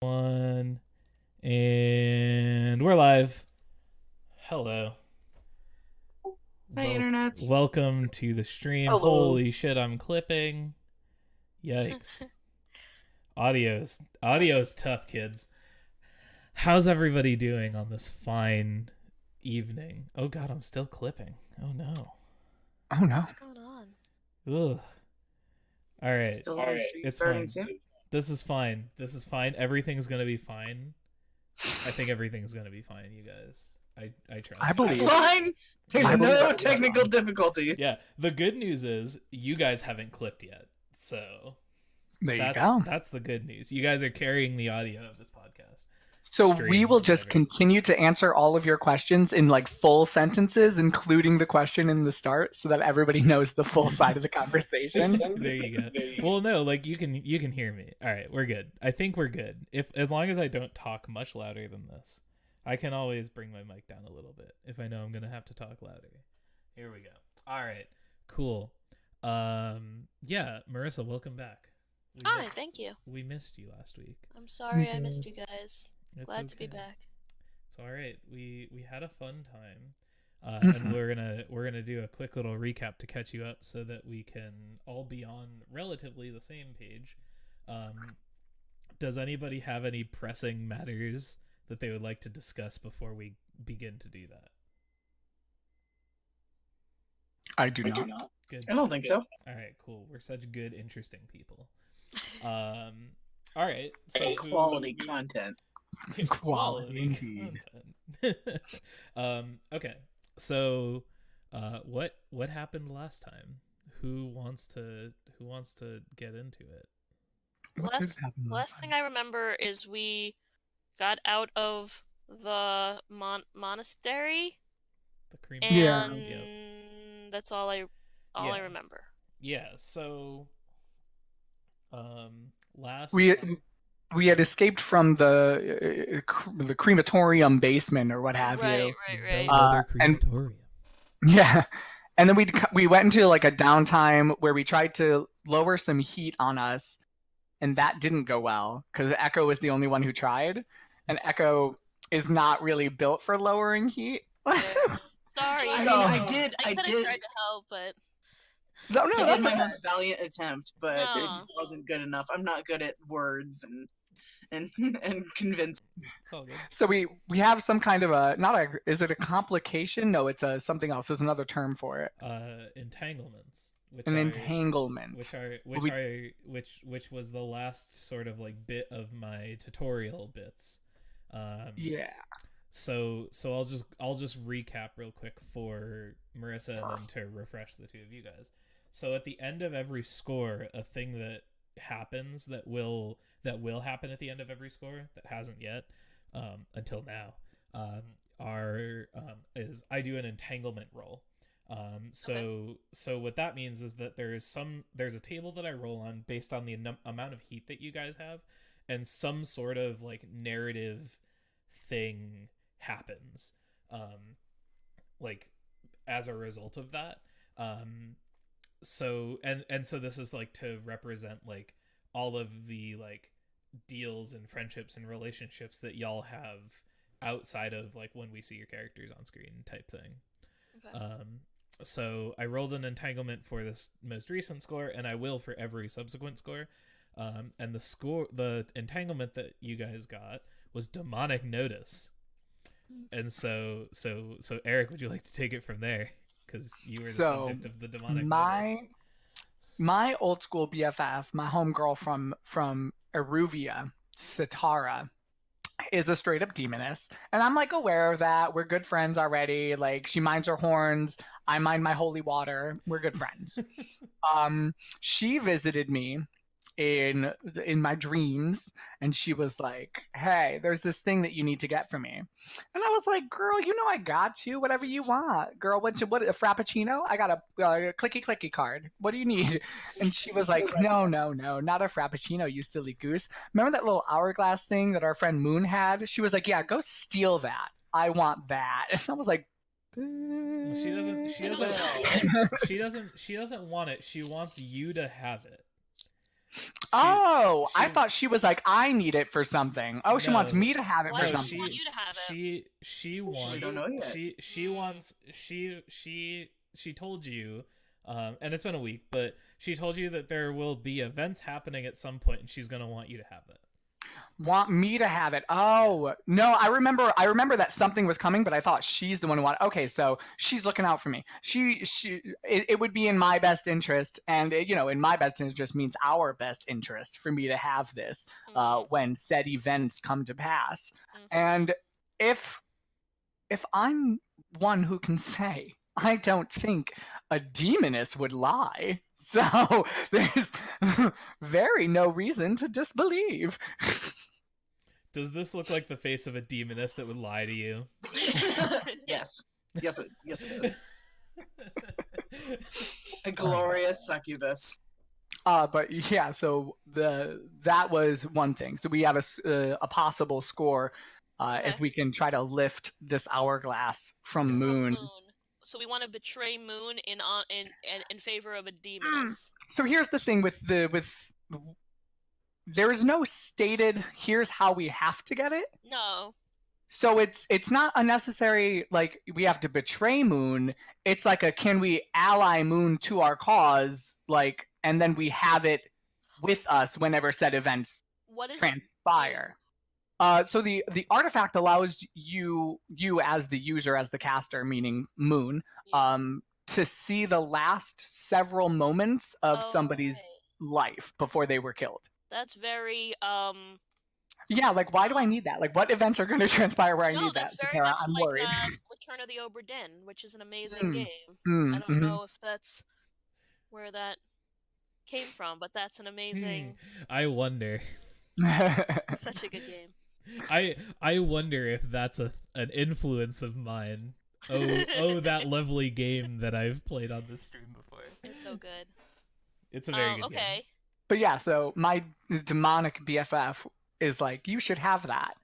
One, and we're live. Hello. Hi, internets. Welcome to the stream. Hello. Holy shit, I'm clipping. Yikes. Audio's tough, kids. How's everybody doing on this fine evening? Oh god, I'm still clipping. Oh no. Oh no. What's going on? Ugh. All right. Still on stream It's starting fine. soon. This is fine. Everything's gonna be fine. I think everything's gonna be fine, you guys. I trust. I believe. Fine. There's I believe no that. technical difficulties. Yeah. The good news is you guys haven't clipped yet, so There you go. that's the good news. You guys are carrying the audio of this podcast. So Stream, we will just whatever. continue to answer all of your questions in like full sentences, including the question in the start, so that everybody knows the full side of the conversation. There you go. Well, no, like you can hear me. All right, we're good. I think we're good. If as long as I don't talk much louder than this, I can always bring my mic down a little bit if I know I'm gonna have to talk louder. Here we go. All right, cool. Yeah, Marissa, welcome back. Hi, thank you. We missed you last week. I'm sorry I missed you guys. It's Glad to be okay. back. It's all right. We had a fun time, Mhm. and we're gonna do a quick little recap to catch you up so that we can all be on relatively the same page. Does anybody have any pressing matters that they would like to discuss before we begin to do that? I do not. Good. I don't think so. All right, cool. We're such good, interesting people. All right. So Quality content. Quality indeed. content. Okay. So, what happened last time? Who wants to get into it? What did happen Last thing I remember is we got out of the monastery, The cream. Yeah. and Yep. that's all I Yeah. remember. Yeah. So, last We had escaped from the crematorium basement or what have you. Right. Bellwether and- crematorium. Yeah. And then we went into like a downtime where we tried to lower some heat on us, and that didn't go well because Echo was the only one who tried, and Echo is not really built for lowering heat. Sorry. I mean, No. I did I could have tried to help, but No, I did that's my okay. most valiant attempt, but it No. wasn't good enough. I'm not good at words and convincing. It's all good. So we have some kind of is it a complication? No, it's something else. There's another term for it. Entanglements. An entanglement. Which was the last sort of like bit of my tutorial bits. Yeah. So I'll just recap real quick for Marissa and then to refresh the two of you guys. So at the end of every score, a thing that happens that will happen at the end of every score that hasn't yet until now is I do an entanglement roll. So what that means is that there's a table that I roll on based on the amount of heat that you guys have, and some sort of like narrative thing happens like as a result of that. So this is like to represent like all of the like deals and friendships and relationships that y'all have outside of like when we see your characters on screen type thing. Okay. So I rolled an entanglement for this most recent score, and I will for every subsequent score. And the entanglement that you guys got was demonic notice. And so Eric, would you like to take it from there? Because you were the subject of the demonic notice. My old school BFF, my homegirl from Eruvia, Sitara, is a straight up demoness, and I'm like aware of that. We're good friends already. Like, she minds her horns, I mind my holy water. We're good friends. She visited me in my dreams, and she was like, hey, there's this thing that you need to get for me. And I was like, girl, you know I got you, whatever you want. Girl, what a frappuccino? I got a clicky card. What do you need? And she was like, no, not a frappuccino, you silly goose. Remember that little hourglass thing that our friend Moon had? She was like, yeah, go steal that. I want that. And I was like, she doesn't want it. She wants you to have it. Oh, I she- thought she was like, I need it for something. Oh, she wants No. me to have it Why for does something. she want you to have it? She wants don't know yet. she wants she told you and it's been a week, but she told you that there will be events happening at some point and she's going to want you to have it. Want me to have it? Oh no, I remember that something was coming, but I thought she's the one who wanted. Okay, so she's looking out for me. It would be in my best interest, and in my best interest means our best interest for me to have this when said events come to pass. And if I'm one who can say, I don't think a demoness would lie, so there's very no reason to disbelieve. Does this look like the face of a demoness that would lie to you? Yes. Yes, it is. A glorious succubus. But yeah, so that was one thing. So we have a possible score if we can try to lift this hourglass from Moon. So we want to betray Moon in favor of a demoness. So here's the thing with there is no stated here's how we have to get it. No. So it's not unnecessary like we have to betray Moon. It's like a can we ally Moon to our cause, like, and then we have it with us whenever said events transpire. So the artifact allows you as the user, as the caster, meaning Moon, to see the last several moments of somebody's life before they were killed. That's very Yeah, like why do I need that? Like what events are going to transpire where I need that? that's very Sarah, much I'm like worried. Return of the Obra Dinn, which is an amazing game. I don't mhm. know if that's where that came from, but that's an amazing. I wonder. Such a good game. I wonder if that's an influence of mine. Oh, that lovely game that I've played on this stream before. It's so good. It's a very good game. But yeah, so my demonic BFF is like, you should have that.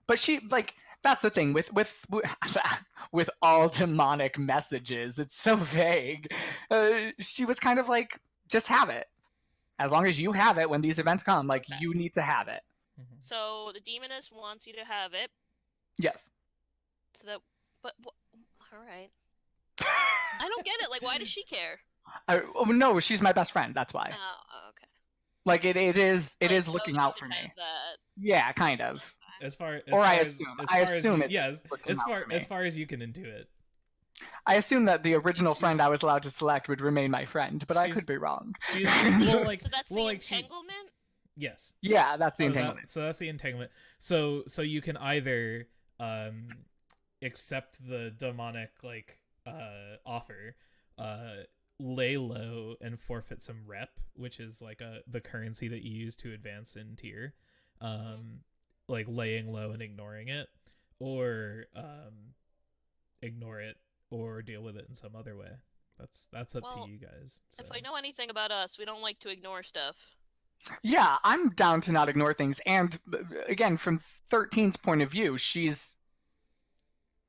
But she, like, that's the thing with all demonic messages. It's so vague. She was kind of like, just have it. As long as you have it when these events come, like, you need to have it. Mm-hmm. So the demoness wants you to have it. Yes. So that, but all right. I don't get it. Like, why does she care? No, she's my best friend. That's why. Oh, okay. Like it is so looking you out should for me. have that. Yeah, kind of. As far I as assume it's yes, looking out for me. as far as you can intuit. I assume that the original friend I was allowed to select would remain my friend, but I could be wrong. So that's the entanglement? Yes. Yeah, that's the entanglement. So that's the entanglement. So you can either accept the demonic offer, lay low and forfeit some rep, which is like the currency that you use to advance in tier, like laying low and ignoring it, or ignore it or deal with it in some other way. That's up to you guys. So. If I know anything about us, we don't like to ignore stuff. Yeah, I'm down to not ignore things. And again, from 13's point of view, she's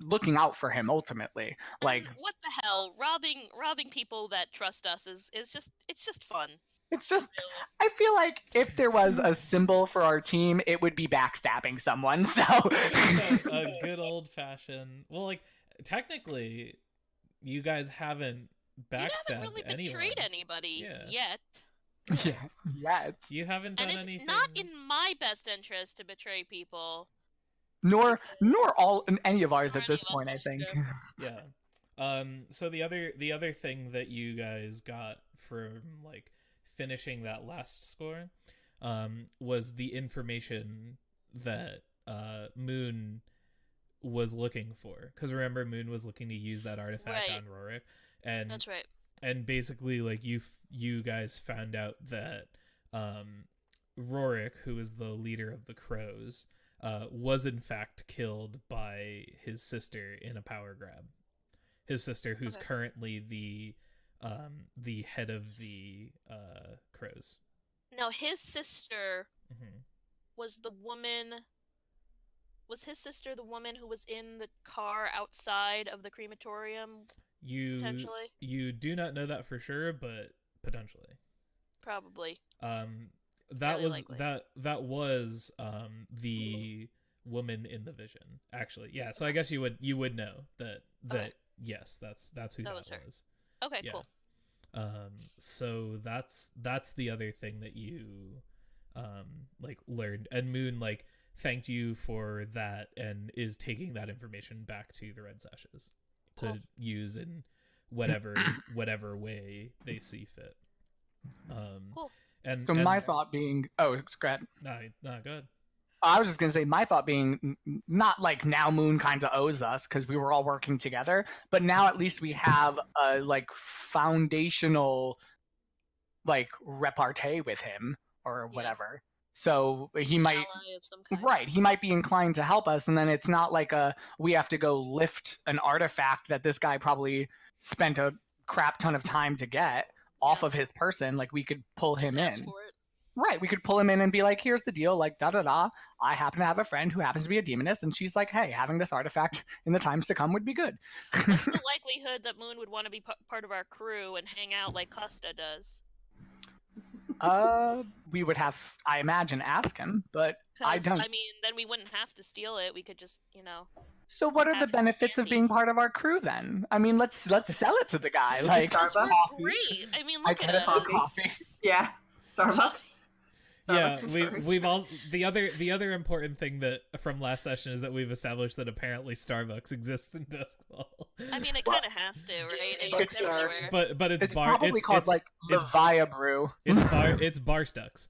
looking out for him ultimately. Like, what the hell? Robbing people that trust us is just fun. It's just, I feel like if there was a symbol for our team, it would be backstabbing someone. So a good old fashioned. Well, like technically, you guys haven't backstabbed You haven't really betrayed anybody yet. Yeah, yet. You haven't done anything. And it's not in my best interest to betray people. Nor any of ours at this point, I think. Yeah. So the other thing that you guys got from like finishing that last score was the information that Moon was looking for, because remember Moon was looking to use that artifact on Rorik, and that's right. And basically, like you guys found out that Rorik, who is the leader of the Crows, was in fact killed by his sister in a power grab. His sister, who's currently the head of the Crows. Now his sister was the woman. Was his sister the woman who was in the car outside of the crematorium? Potentially. You do not know that for sure, but potentially. Probably. that Fairly was likely. that was the woman in the vision, actually. Yeah, so I guess you would know that Okay. yes, that's who That that was her. was. Okay, Yeah. cool. So that's the other thing that you like learned, and Moon like thanked you for that and is taking that information back to the Red Sashes to Cool. use in whatever way they see fit. Cool. And So my thought being, oh, Scrat. nah, good. I was just gonna say my thought being not like now Moon kind of owes us because we were all working together, but now at least we have a like foundational like repartee with him or Yeah. whatever. So he An might ally of some kind. right, he might be inclined to help us, and then it's not like we have to go lift an artifact that this guy probably spent a crap ton of time to get off Yeah. of his person. Like we could pull Just him ask in. for it. Right, we could pull him in and be like, here's the deal, like, da-da-da, I happen to have a friend who happens to be a demoness, and she's like, hey, having this artifact in the times to come would be good. What's the likelihood that Moon would want to be part of our crew and hang out like Costa does? We would have, I imagine, ask him, but I 'Cause, don't. I mean, then we wouldn't have to steal it. We could just, So what are the have benefits of Andy. being part of our crew then? I mean, let's sell it to the guy. Like, Starbucks? we're coffee. great. I mean, I look at get it for us. coffee. Yeah. Starbucks. Coffee. Yeah, Starbucks we've all the other important thing that from last session is that we've established that apparently Starbucks exists in Duskwall. I mean, it kind of has to, right? It's Bookstore. everywhere. but it's It's bar probably it's, called it's, like it's- Levia Brew. it's Barstucks.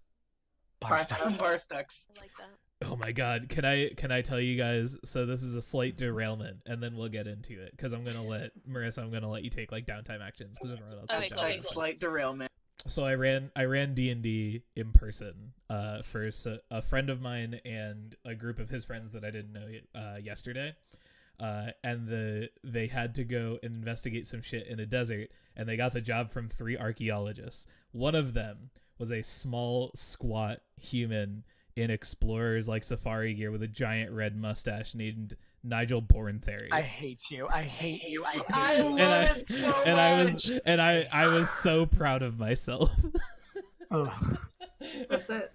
Some bar stucks. I like that. Oh my god, can I tell you guys? So this is a slight derailment, and then we'll get into it because I'm gonna let you take like downtime actions because everyone else Okay, is cool. downtime. Slight derailment. So I ran D&D in person for a friend of mine and a group of his friends that I didn't know yesterday, and they had to go and investigate some shit in a desert, and they got the job from 3 archaeologists. One of them was a small, squat human in explorer's like safari gear with a giant red mustache named Nigel Bornthery. I hate you. I hate you. I hate I you. love it so much. I was so proud of myself. Ugh. That's it.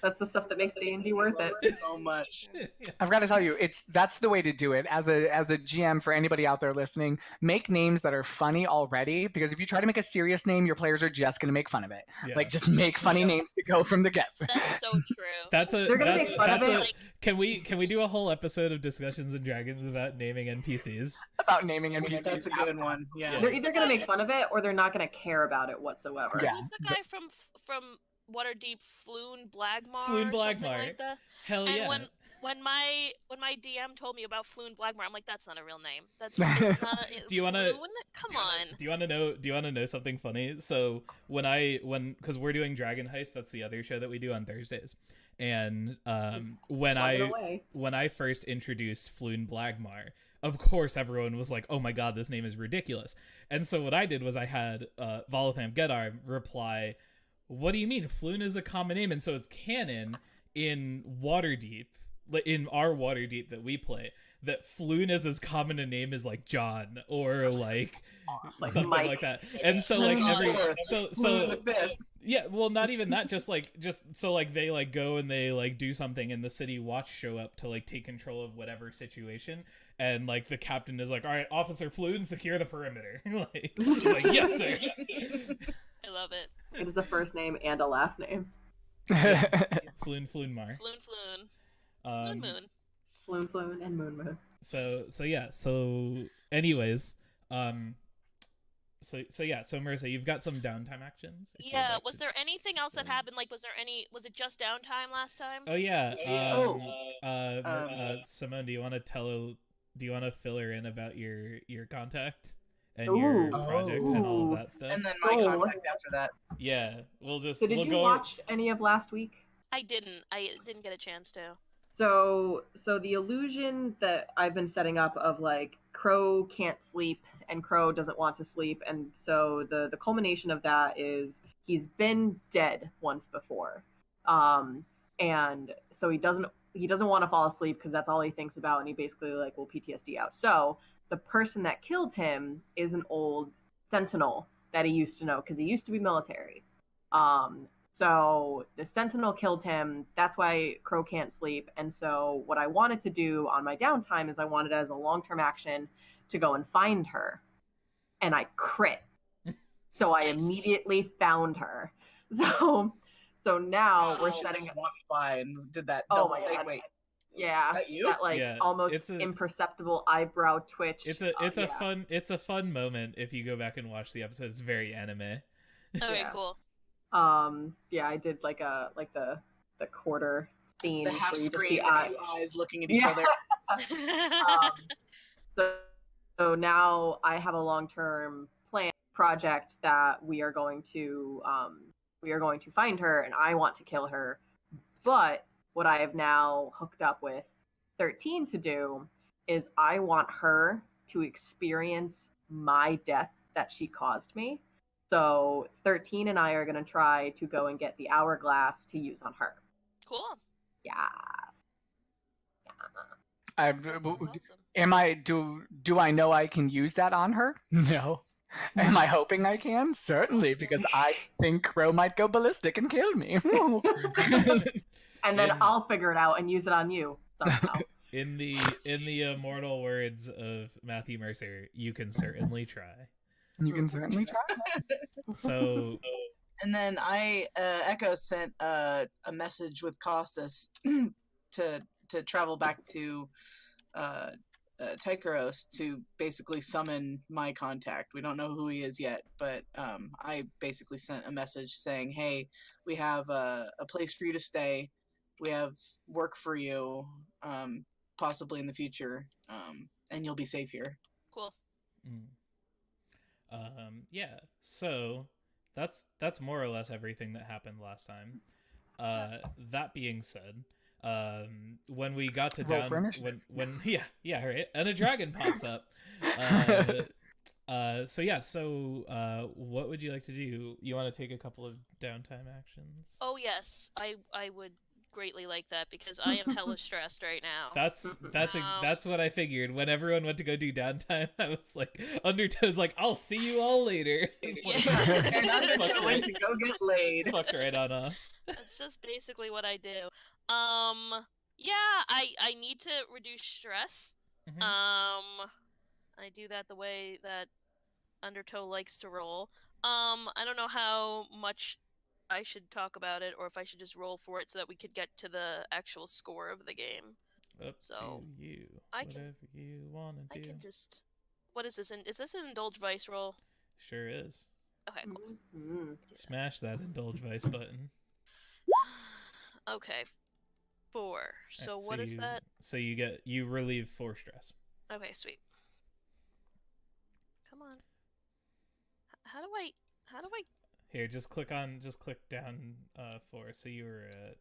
That's the stuff that makes D&D worth it. So much. I've got to tell you, that's the way to do it. As a GM, for anybody out there listening, make names that are funny already. Because if you try to make a serious name, your players are just going to make fun of it. Yeah. Like, just make funny names to go from the get. That's so true. They're gonna make fun of it. Like, Can we do a whole episode of Discussions and Dragons about naming NPCs? About naming NPCs. That's a good one. Yeah. They're either going to make fun of it or they're not going to care about it whatsoever. Yeah. who's the guy from Waterdeep, Floon Blagmar? Floon or something Blagmar. like that? Hell And yeah. when my DM told me about Floon Blagmar, I'm like, that's not a real name. That's it's not. Do you wanna- Floon? Come on. Do you want to know something funny? So because we're doing Dragon Heist, that's the other show that we do on Thursdays. And when Plug it away. I first introduced Floon Blagmar, of course everyone was like, "Oh my god, this name is ridiculous." And so what I did was I had Volitham Gedar reply, "What do you mean? Floon is a common name, and so it's canon in Waterdeep, in our Waterdeep that we play, that Floon is as common a name as like John or like Like something Mike. like that." And so like Floon so the fifth. yeah, well, not even that. Just so like they like go and they like do something, and the city watch show up to like take control of whatever situation, and like the captain is like, "All right, Officer Floon, secure the perimeter." Like, he's like, "Yes, sir." I love it. It is a first name and a last name. Floon Mar. Floon. Moon Moon. Floon Floon and Moon Moon. So anyways, so Marissa, you've got some downtime actions. if you'd Yeah. like Was to- there anything else that happened? Like, was it just downtime last time? Oh yeah. Oh. Simone, do you want to fill her in about your contact and your Ooh. project and all of that stuff? And then my Oh. contact after that. Yeah, we'll just So did we'll you go. watch any of last week? I didn't get a chance to. So the illusion that I've been setting up of like Crow can't sleep and Crow doesn't want to sleep, and so the culmination of that is he's been dead once before, and so he doesn't want to fall asleep because that's all he thinks about, and he basically like will PTSD out. So the person that killed him is an old sentinel that he used to know because he used to be military. So the Sentinel killed him. That's why Crow can't sleep. And so what I wanted to do on my downtime is I wanted as a long-term action to go and find her. And I crit. So I immediately found her. So now we're setting. Walked by and did that. Oh Double my take. God! Wait, yeah, that you? that like almost imperceptible eyebrow twitch. It's a fun moment if you go back and watch the episode. It's very anime. Okay, cool. Yeah, I did like the quarter scene. The half where you screen just see with 2 eyes looking at each other. So now I have a long-term plan project that we are going to find her, and I want to kill her. But what I have now hooked up with 13 to do is I want her to experience my death that she caused me. So 13 and I are going to try to go and get the hourglass to use on her. Cool. Yes. Awesome. Am I do I know I can use that on her? No. Am I hoping I can? Certainly, because I think Crow might go ballistic and kill me. And then I'll figure it out and use it on you somehow. In the immortal words of Matthew Mercer, you can certainly try. You can certainly try. So, and then Echo sent a message with Costas to travel back to Tykeros to basically summon my contact. We don't know who he is yet, but I basically sent a message saying, hey, we have a place for you to stay. We have work for you, possibly in the future, and you'll be safe here. Cool. Yeah, so that's more or less everything that happened last time. That being said, when we got to when right, and a dragon pops up. So what would you like to do? You want to take a couple of downtime actions? Oh yes, I would greatly like that because I am hella stressed right now. That's what I figured. When everyone went to go do downtime, I was like, Undertow's like, I'll see you all later. Yeah. And Undertow went to go get laid. Fuck right on off. That's just basically what I do. Yeah, I need to reduce stress. Mm-hmm. I do that the way that Undertow likes to roll. I don't know how much I should talk about it, or if I should just roll for it so that we could get to the actual score of the game. Up to you. Whatever you want to do. I can just... What is this? Is this an Indulge Vice roll? Sure is. Okay, cool. Mm-hmm. Smash that Indulge Vice button. Okay. 4. So what is that? So you relieve 4 stress. Okay, sweet. Come on. How do I... Here, just click down 4. So you're at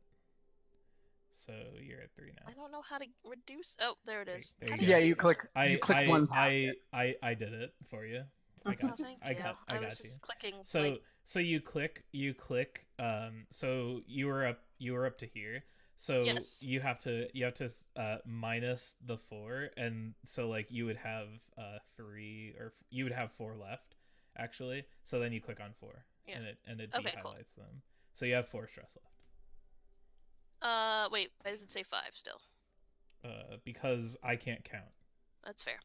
3 now. I don't know how to reduce. Oh, there it is. There Yeah, you click one past it. I did it for you. I got you. I got you. Just clicking. So you click. So you were up to here. So yes. you have to minus the 4, and so like you would have 3, or you would have 4 left actually. So then you click on 4. Yeah. And it okay, highlights them. So you have 4 stress left. Wait, why does it say 5 still? Because I can't count. That's fair.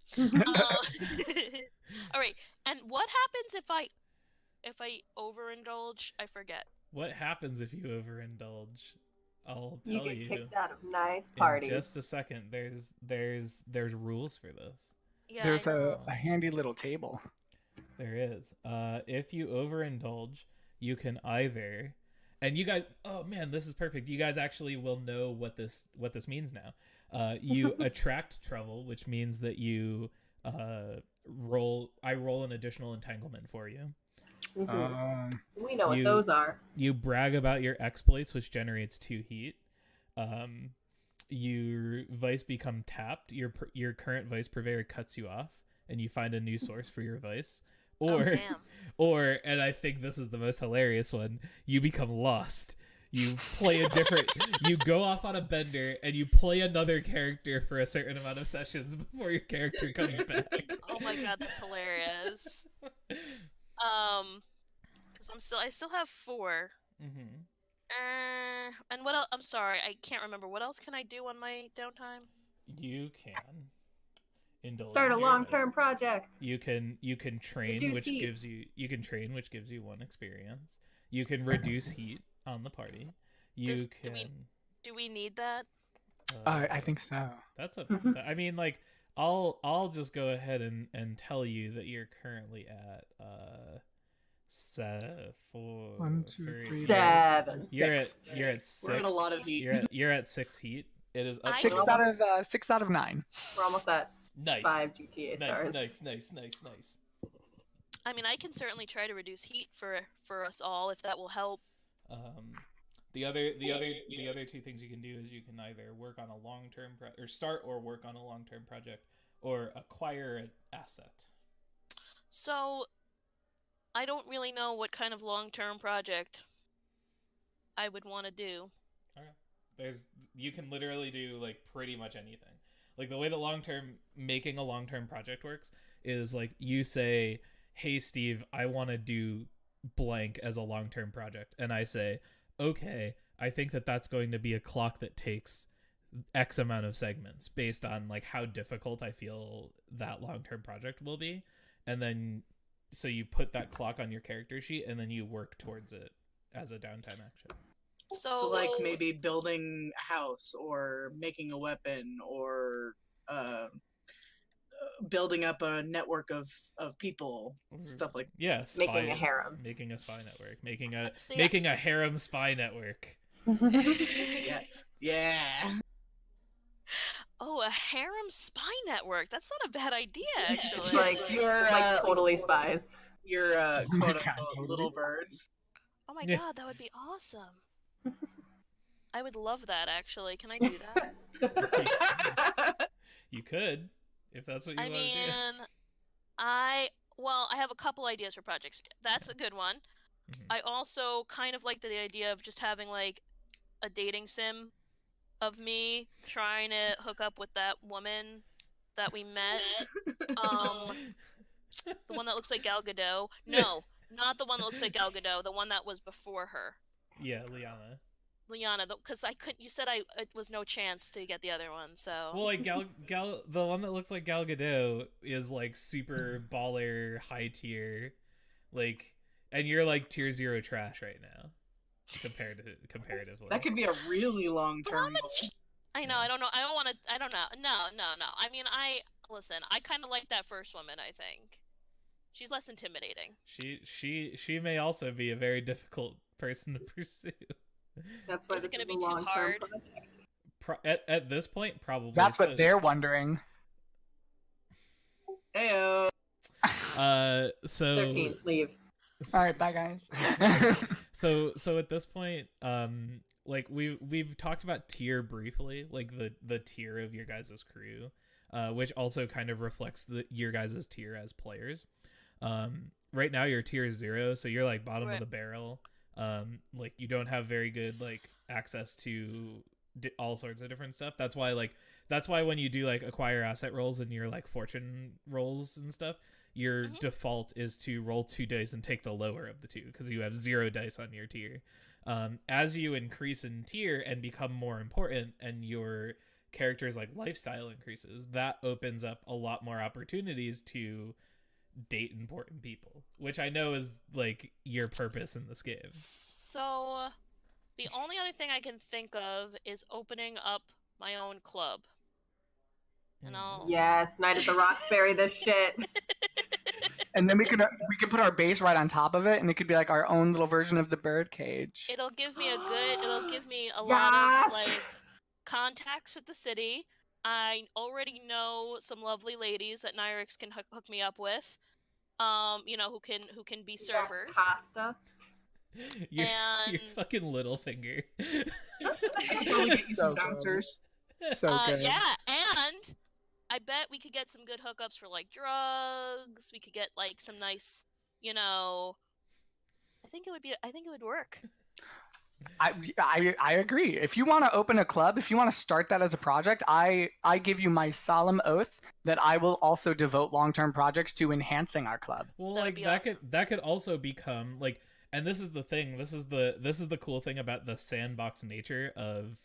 All right. And what happens if I overindulge? I forget. What happens if you overindulge? I'll tell you. You get kicked out of nice parties. In just a second. There's rules for this. Yeah. There's a handy little table. There is. If you overindulge, you can either, and you guys, oh man, this is perfect. You guys actually will know what this means now. You attract trouble, which means that you roll an additional entanglement for you. Mm-hmm. We know what those are. You brag about your exploits, which generates 2 heat. Your vice become tapped. Your current vice purveyor cuts you off, and you find a new source for your vice. Or, and I think this is the most hilarious one, you become lost. You play you go off on a bender, and you play another character for a certain amount of sessions before your character comes back. Oh my god, that's hilarious. Because I still have 4. Mm-hmm. And what else? I'm sorry, I can't remember. What else can I do on my downtime? You can indulge Start a in your long-term hobbies. project. You can train, Reduce which heat. gives you 1 experience. You can reduce heat on the party. You can. Do we need that? I think so. That's a. I mean, like, I'll just go ahead and tell you that you're currently at 1, 2, 3, 7. You're Six. at 6. We're at a lot of heat. You're at 6 heat. It is up. Six out of 9. We're almost at Nice. 5 GTA stars. Nice. I mean, I can certainly try to reduce heat for us all if that will help. The other 2 things you can do is you can either work on a long-term or start or work on a long-term project, or acquire an asset. So, I don't really know what kind of long-term project I would want to do. Okay. You can literally do like pretty much anything. Like the way that making a long-term project works is like you say, "Hey Steve, I want to do blank as a long-term project," and I say, "Okay, I think that's going to be a clock that takes X amount of segments based on like how difficult I feel that long-term project will be," and then so you put that clock on your character sheet, and then you work towards it as a downtime action. So like maybe building a house or making a weapon or building up a network of people, stuff like yeah, Making a harem. Making a spy network, making a harem spy network. yeah. Oh, a harem spy network. That's not a bad idea, actually. Like You're like totally spies. You're quote God, unquote little birds. Oh my Yeah. god, that would be awesome. I would love that, actually. Can I do that? You could, if that's what you I want to do. mean, I have a couple ideas for projects. That's a good one. Mhm. I also kind of like the idea of just having like a dating sim of me trying to hook up with that woman that we met. The one that looks like Gal Gadot. No, not the one that looks like Gal Gadot. The one that was before her. Yeah, Liana. Liana, because I couldn't. You said it was no chance to get the other one, so. Well, like the one that looks like Gal Gadot is like super baller, high tier, like, and you're like tier 0 trash right now, comparatively. That could be a really long But how term. much? I know. I don't know. I don't want to. I don't know. No. I mean, listen. I kind of like that first woman. I think she's less intimidating. She may also be a very difficult person to pursue. That's why Is it this gonna is be a too long-term hard? project. At this point, probably. That's what they're wondering. Heyo. So 13, leave. All right, bye guys. so at this point, like we've talked about tier briefly, like the tier of your guys' crew, which also kind of reflects your guys' tier as players. Right now you're tier 0, so you're like bottom of the barrel. Like you don't have very good like access to all sorts of different stuff. That's why when you do like acquire asset rolls and your like fortune rolls and stuff, your default is to roll 2 dice and take the lower of the 2 because you have 0 dice on your tier. As you increase in tier and become more important and your character's like lifestyle increases, that opens up a lot more opportunities to date important people, which I know is like your purpose in this game. So, the only other thing I can think of is opening up my own club. And I'll... Yes, Night at the Roxbury, this shit. And then we could put our base right on top of it, and it could be like our own little version of the birdcage. It'll give me a lot of like contacts at the city. I already know some lovely ladies that Nyrix can hook me up with. Who can be servers. Costa. Your fucking little finger. I could probably get you some bouncers. So good. Yeah, and I bet we could get some good hookups for like drugs. We could get like some nice, I think it would work. I agree. If you want to open a club, if you want to start that as a project, I give you my solemn oath that I will also devote long-term projects to enhancing our club. Well, That would like be that awesome. that could also become like and this is the thing. This is the cool thing about the sandbox nature of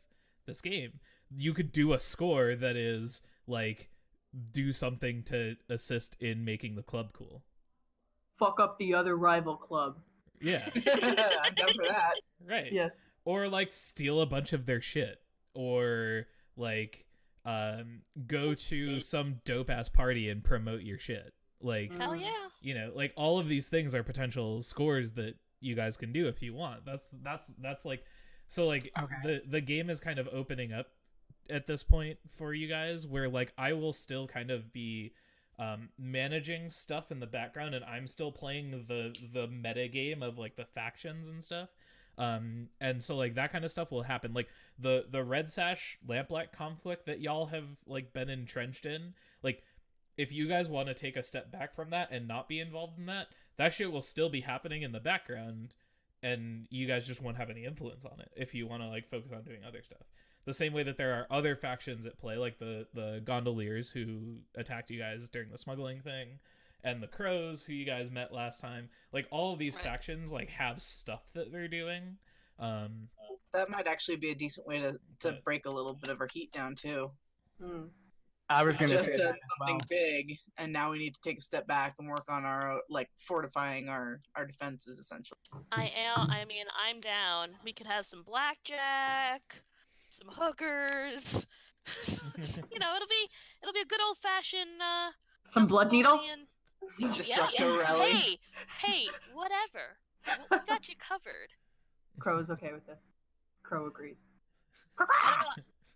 this game. You could do a score that is like do something to assist in making the club cool. Fuck up the other rival club. Yeah. I'm down for that. Right. Yeah. Or like steal a bunch of their shit, or like go to some dope ass party and promote your shit. Like Hell yeah. you know, like all of these things are potential scores that you guys can do if you want. That's like, so like the game is kind of opening up at this point for you guys, where like I will still kind of be managing stuff in the background, and I'm still playing the meta game of like the factions and stuff. And so like that kind of stuff will happen. Like the Red Sash Lamplight conflict that y'all have like been entrenched in, like if you guys want to take a step back from that and not be involved in that, that shit will still be happening in the background, and you guys just won't have any influence on it if you want to like focus on doing other stuff. The same way that there are other factions at play, like the Gondoliers who attacked you guys during the smuggling thing, and the Crows who you guys met last time. Like all of these factions like have stuff that they're doing. That might actually be a decent way to break a little bit of our heat down too. I was going to Just say that as something well. big, and now we need to take a step back and work on our like fortifying our defenses essentially. I mean, I'm down. We could have some blackjack, some hookers. You know, it'll be a good old fashioned Some blood needle. Destructo rally. Hey, whatever. We got you covered. Crow's okay with this. Crow agrees.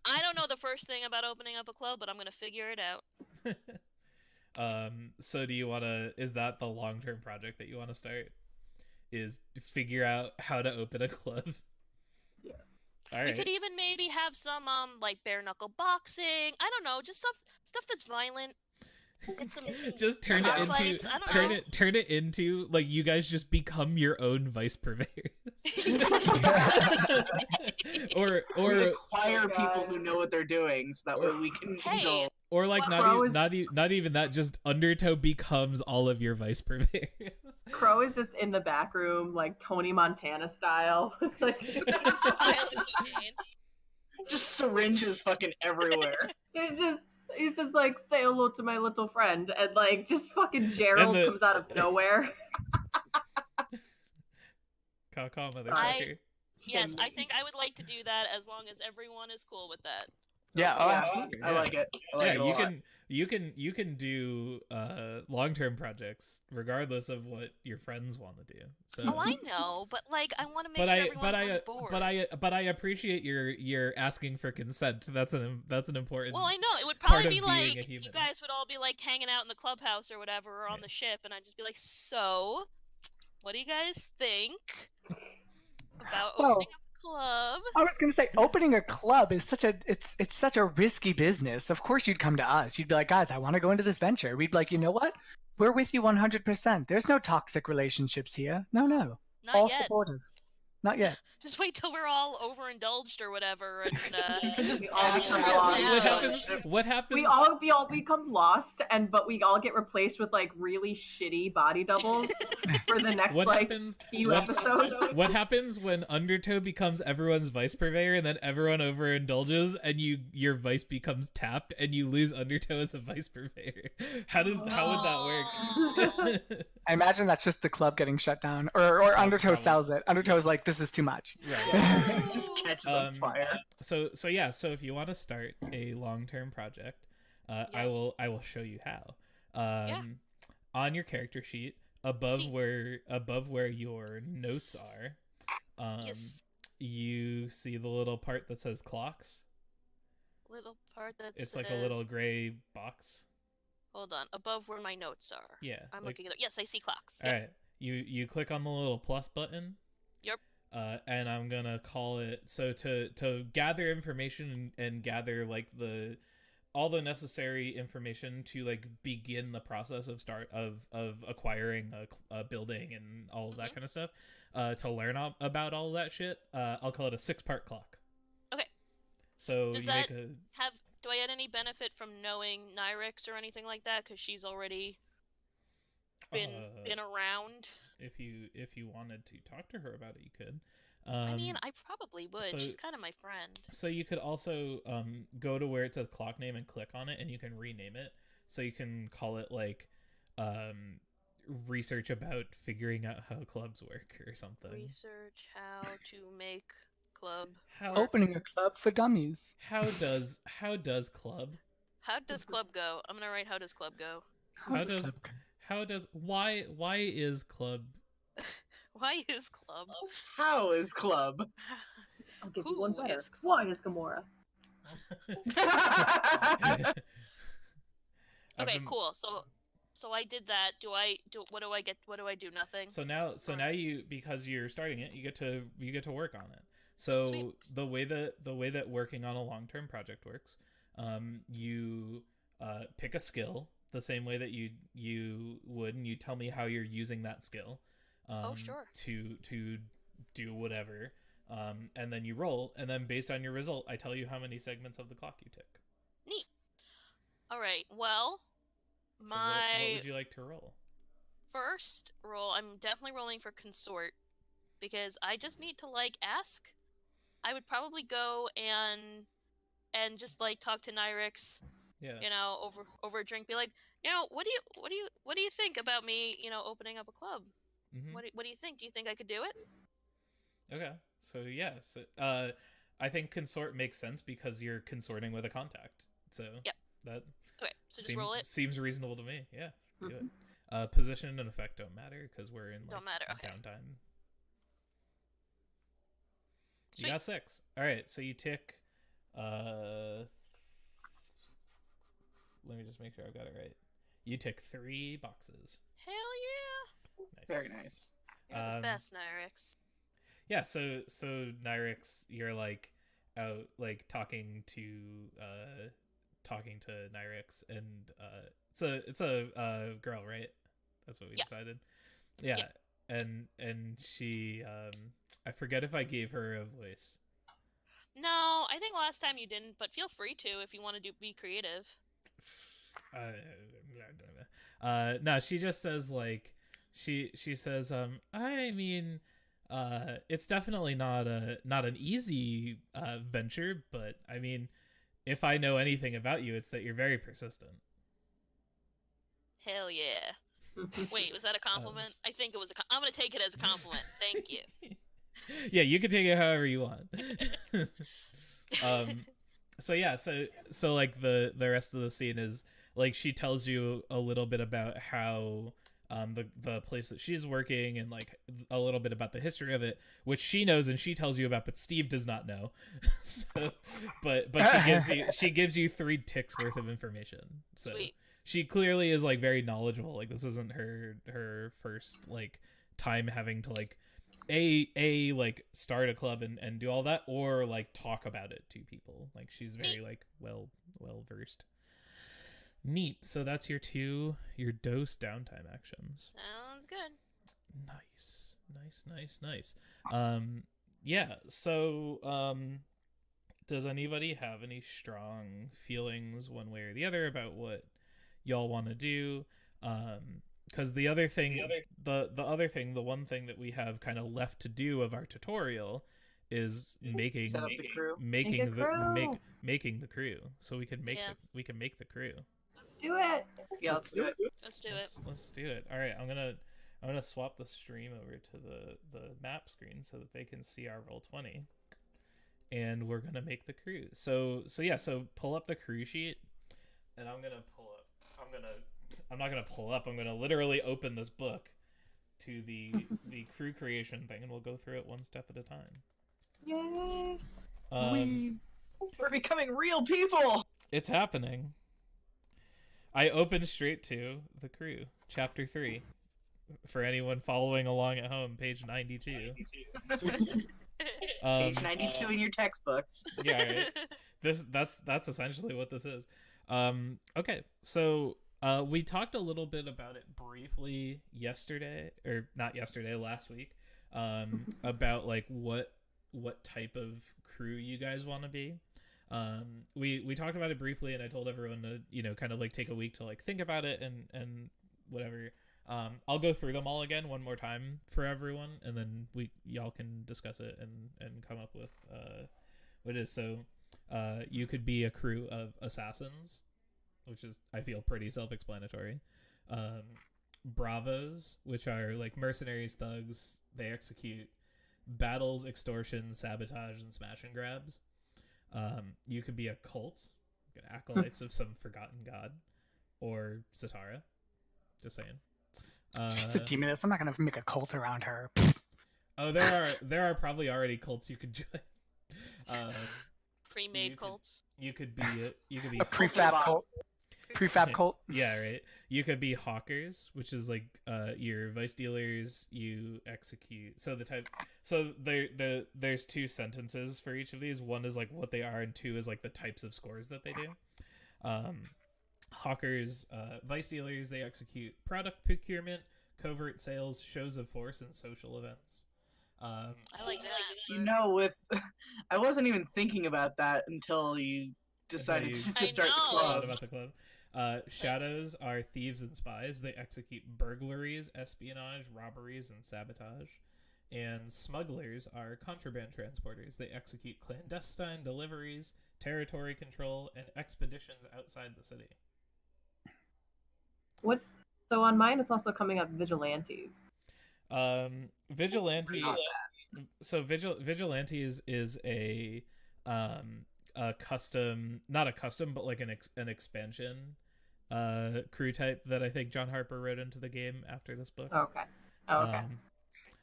I don't know the first thing about opening up a club, but I'm gonna figure it out. So do you want to? Is that the long-term project that you want to start? Is figure out how to open a club? Yeah. All right. We could even maybe have some like bare knuckle boxing. I don't know, just stuff that's violent. And some just turn it fights. into turn it into like you guys just become your own vice purveyors. or we acquire people who know what they're doing, so that way we can indulge. Or like not even that, just Undertow becomes all of your vice purveyors. Crow is just in the back room, like Tony Montana style. Like, just syringes fucking everywhere. He's just like, say hello to my little friend, and like just fucking Gerald comes out of nowhere. Yes, I think I would like to do that as long as everyone is cool with that. Yeah, I like it. I like it a lot. You can do long-term projects regardless of what your friends want to do. So. Oh, I know, but like I want to make sure everyone's on board. But I appreciate your asking for consent. That's an important. Well, I know it would probably be being like a human. you guys would all be like hanging out in the clubhouse or whatever, or on the ship, and I'd just be like, so, what do you guys think about opening up a club? I was gonna say opening a club is it's such a risky business. Of course you'd come to us. You'd be like, guys, I want to go into this venture. We'd be like, you know what? We're with you 100%. There's no toxic relationships here. No. Not all yet. supportive. Not yet. Just wait till we're all overindulged or whatever, and just what happens? We become lost, but we all get replaced with like really shitty body doubles for the next few episodes. What happens when Undertow becomes everyone's vice purveyor, and then everyone overindulges, and your vice becomes tapped, and you lose Undertow as a vice purveyor? How would that work? I imagine that's just the club getting shut down, or Undertow sells it. Undertow's like, this is too much. Right. Just catches on fire. So if you want to start a long-term project, I will show you how. On your character sheet, above where your notes are, you see the little part that says clocks. Little part that it's says... like a little gray box. Hold on, above where my notes are. Yeah, I'm looking at it. Yes, I see clocks. All right, you click on the little plus button. Yep. And I'm gonna call it, so to gather information and gather like all the necessary information to like begin the process of acquiring a building and all of that kind of stuff, to learn about all of that shit, I'll call it a 6-part clock. Okay. So do I get any benefit from knowing Nyrix or anything like that, because she's already been around? if you wanted to talk to her about it, you could. I mean, I probably would. so- She's kind of my friend. So you could also go to where it says clock name and click on it, and you can rename it. So you can call it like research about figuring out how clubs work or something. Research how to make club. How Opening a club for dummies. how does club? How does club go? I'm gonna write how does club go. How does why is club? Why is club? How is club? I'll give Who you one better. is- Why is Gamora? I've Okay, been- cool. So I did that. What do I get? What do I do? Nothing. So now you, because you're starting it, you get to work on it. So Sweet. the way that working on a long-term project works, you pick a skill the same way that you would, and you tell me how you're using that skill. Sure. To do whatever, and then you roll, and then based on your result, I tell you how many segments of the clock you tick. Neat. All right. Well, So my what would you like to roll? first roll, I'm definitely rolling for consort because I just need to ask. I would probably go and just talk to Nyrix, Yeah. over a drink, be like, what do you think about me, opening up a club? Mm-hmm. What do you think? Do you think I could do it? Okay. So yeah. So I think consort makes sense because you're consorting with a contact. So Yep. that Okay, so just roll it. seems reasonable to me. Yeah. Do it. Mhm. Position and effect don't matter because we're in Don't matter, okay. downtime. Sweet. You got 6. All right. So you tick. Let me just make sure I've got it right. You tick 3 boxes. Hell yeah! Nice. Very nice. You're the Um, best, Nyrix. Yeah, so Nyrix, you're out talking to Nyrix, and it's a girl, right? That's what we Yeah. decided. Yeah. Yeah. And she I forget if I gave her a voice. No, I think last time you didn't, but feel free to if you want to be creative. No, she just says she says I mean it's definitely not an easy venture, but I mean if I know anything about you, it's that you're very persistent. Hell yeah! Wait, was that a compliment? I think it was I'm gonna take it as a compliment. Thank you. Yeah, you can take it however you want. So yeah, so the rest of the scene is she tells you a little bit about how the place that she's working, and a little bit about the history of it, which she knows and she tells you about, but Steve does not know. So, but she gives you 3 ticks worth of information. So Sweet. she clearly is very knowledgeable. This isn't her first time having to start a club and do all that, or talk about it to people. She's very well versed. Neat. So that's your dose downtime actions. Sounds good. Nice. Yeah. So does anybody have any strong feelings one way or the other about what y'all want to do? Because the other thing, the one thing that we have kind of left to do of our tutorial is making Set up the crew. making Make a the crew, so we can make the crew. Do it. Yeah, let's do it. Let's do it. Let's do it. All right, I'm gonna swap the stream over to the map screen so that they can see our Roll20, and we're gonna make the crew. So pull up the crew sheet, and I'm not gonna pull up. I'm gonna literally open this book to the crew creation thing, and we'll go through it one step at a time. Yay. We're becoming real people. It's happening. I opened straight to the crew, chapter 3. For anyone following along at home, page 92. Page 92 in your textbooks. Yeah, right. That's essentially what this is. Okay, so we talked a little bit about it briefly yesterday, or not yesterday, last week. About what type of crew you guys want to be. We talked about it briefly, and I told everyone to kind of take a week to think about it and whatever. I'll go through them all again one more time for everyone, and then y'all can discuss it and come up with what it is. So you could be a crew of assassins, which is, I feel, pretty self-explanatory. Bravos, which are like mercenaries, thugs. They execute battles, extortion, sabotage, and smash and grabs. You could be a cult, acolytes of some forgotten god, or Satara. Just saying. She's a demoness. I'm not gonna make a cult around her. Oh, there are probably already cults you could join. Pre-made cults. You could be a prefab cult. Prefab cult. Yeah, right. You could be hawkers, which is like your vice dealers. You execute. So there's two sentences for each of these. One is like what they are, and two is like the types of scores that they do. Hawkers, vice dealers, they execute product procurement, covert sales, shows of force, and social events. I like that. You know, I wasn't even thinking about that until you decided to start the club. About the club. Shadows are thieves and spies. They execute burglaries, espionage, robberies, and sabotage. And smugglers are contraband transporters. They execute clandestine deliveries, territory control, and expeditions outside the city. So on mine, it's also coming up vigilantes. Vigilante. So vigilantes is a custom, not a custom, but like an expansion crew type that I think John Harper wrote into the game after this book. Okay.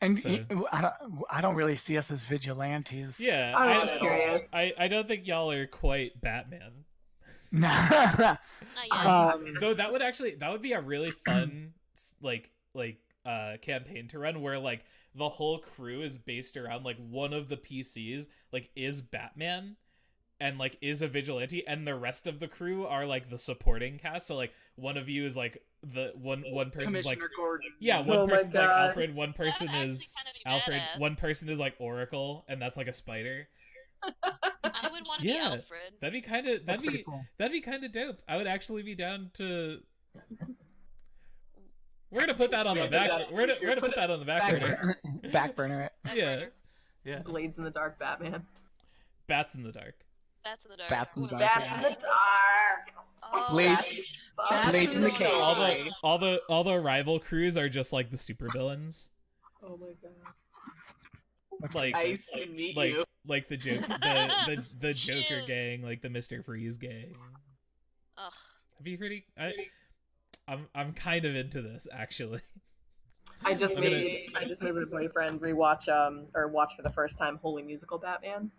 And so, I don't really see us as vigilantes. Yeah, I was curious. I don't think y'all are quite Batman. Nah. Though that would be a really fun campaign to run, where like the whole crew is based around like one of the PCs like is Batman and like is a vigilante, and the rest of the crew are like the supporting cast. So like one of you is like the one person's like Gordon. Yeah, one person's like Alfred, one person That'd is kind of Alfred, badass. one person is like Oracle, and that's like a spider. I would want to be Alfred. That'd be kind of Cool. That'd be kind of dope. I would actually be down to. We're gonna put that on the back. We're gonna put that on the back burner. Back burner it. Yeah. Blades in the Dark Batman. Bats in the dark. Bats in the dark. Bats in the dark. Bats in the Dark. Oh, Blades. Bats Blades in the cave. All the rival crews are just like the supervillains. Oh my god. Like Nice to meet you. Like the the Joker gang, like the Mr. Freeze gang. Ugh. That'd be pretty. I'm kind of into this actually. I just made my boyfriend rewatch or watch for the first time Holy Musical Batman,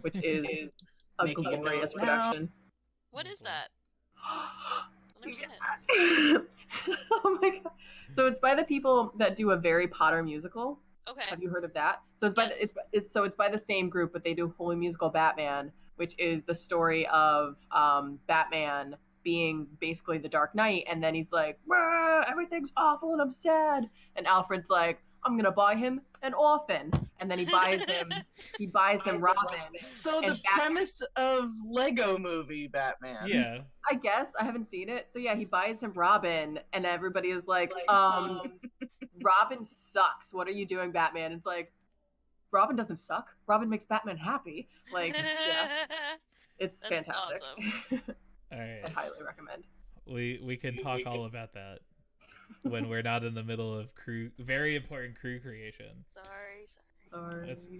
which is a glorious production. What is that? I've never seen it. Oh my god! So it's by the people that do a Harry Potter musical. Okay. Have you heard of that? So it's by the same group, but they do Holy Musical Batman, which is the story of Batman being basically the Dark Knight, and then he's like, everything's awful and I'm sad, and Alfred's like, I'm gonna buy him an orphan, and then he buys him Robin. So and the premise of Lego Movie Batman. Yeah. I guess I haven't seen it, so yeah, he buys him Robin, and everybody is like, Robin sucks. What are you doing, Batman? It's like, Robin doesn't suck. Robin makes Batman happy. Like, yeah, it's That's fantastic. awesome. All right. I highly recommend. We can talk all about that when we're not in the middle of very important crew creation. Sorry.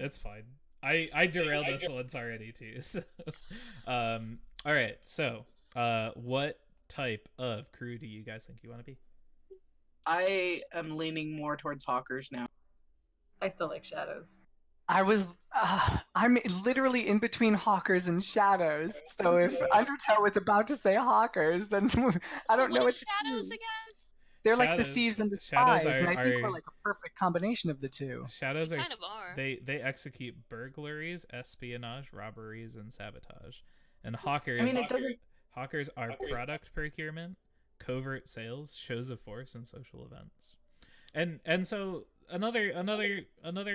It's fine. I derailed this once already too. So. All right. So, what type of crew do you guys think you want to be? I am leaning more towards Hawkers now. I still like Shadows. I'm literally in between Hawkers and Shadows. So if Undertow was about to say Hawkers, then I don't know what to Shadows do. again? They're like the thieves and the spies, and I think are we're like a perfect combination of the two. Shadows They are kind of are. they execute burglaries, espionage, robberies, and sabotage. And Hawkers. I mean, it doesn't. Hawkers are product procurement, covert sales, shows of force, and social events. And so another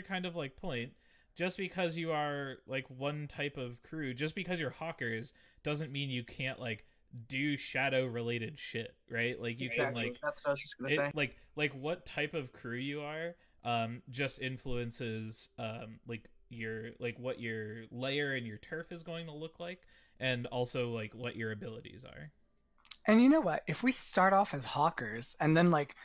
kind of like point. Just because you are like one type of crew, just because you're Hawkers, doesn't mean you can't like do shadow related shit, right? Like you Exactly. can like That's what I was just gonna say. like what type of crew you are just influences like your like what your layer and your turf is going to look like, and also like what your abilities are. And you know what? If we start off as hawkers and then like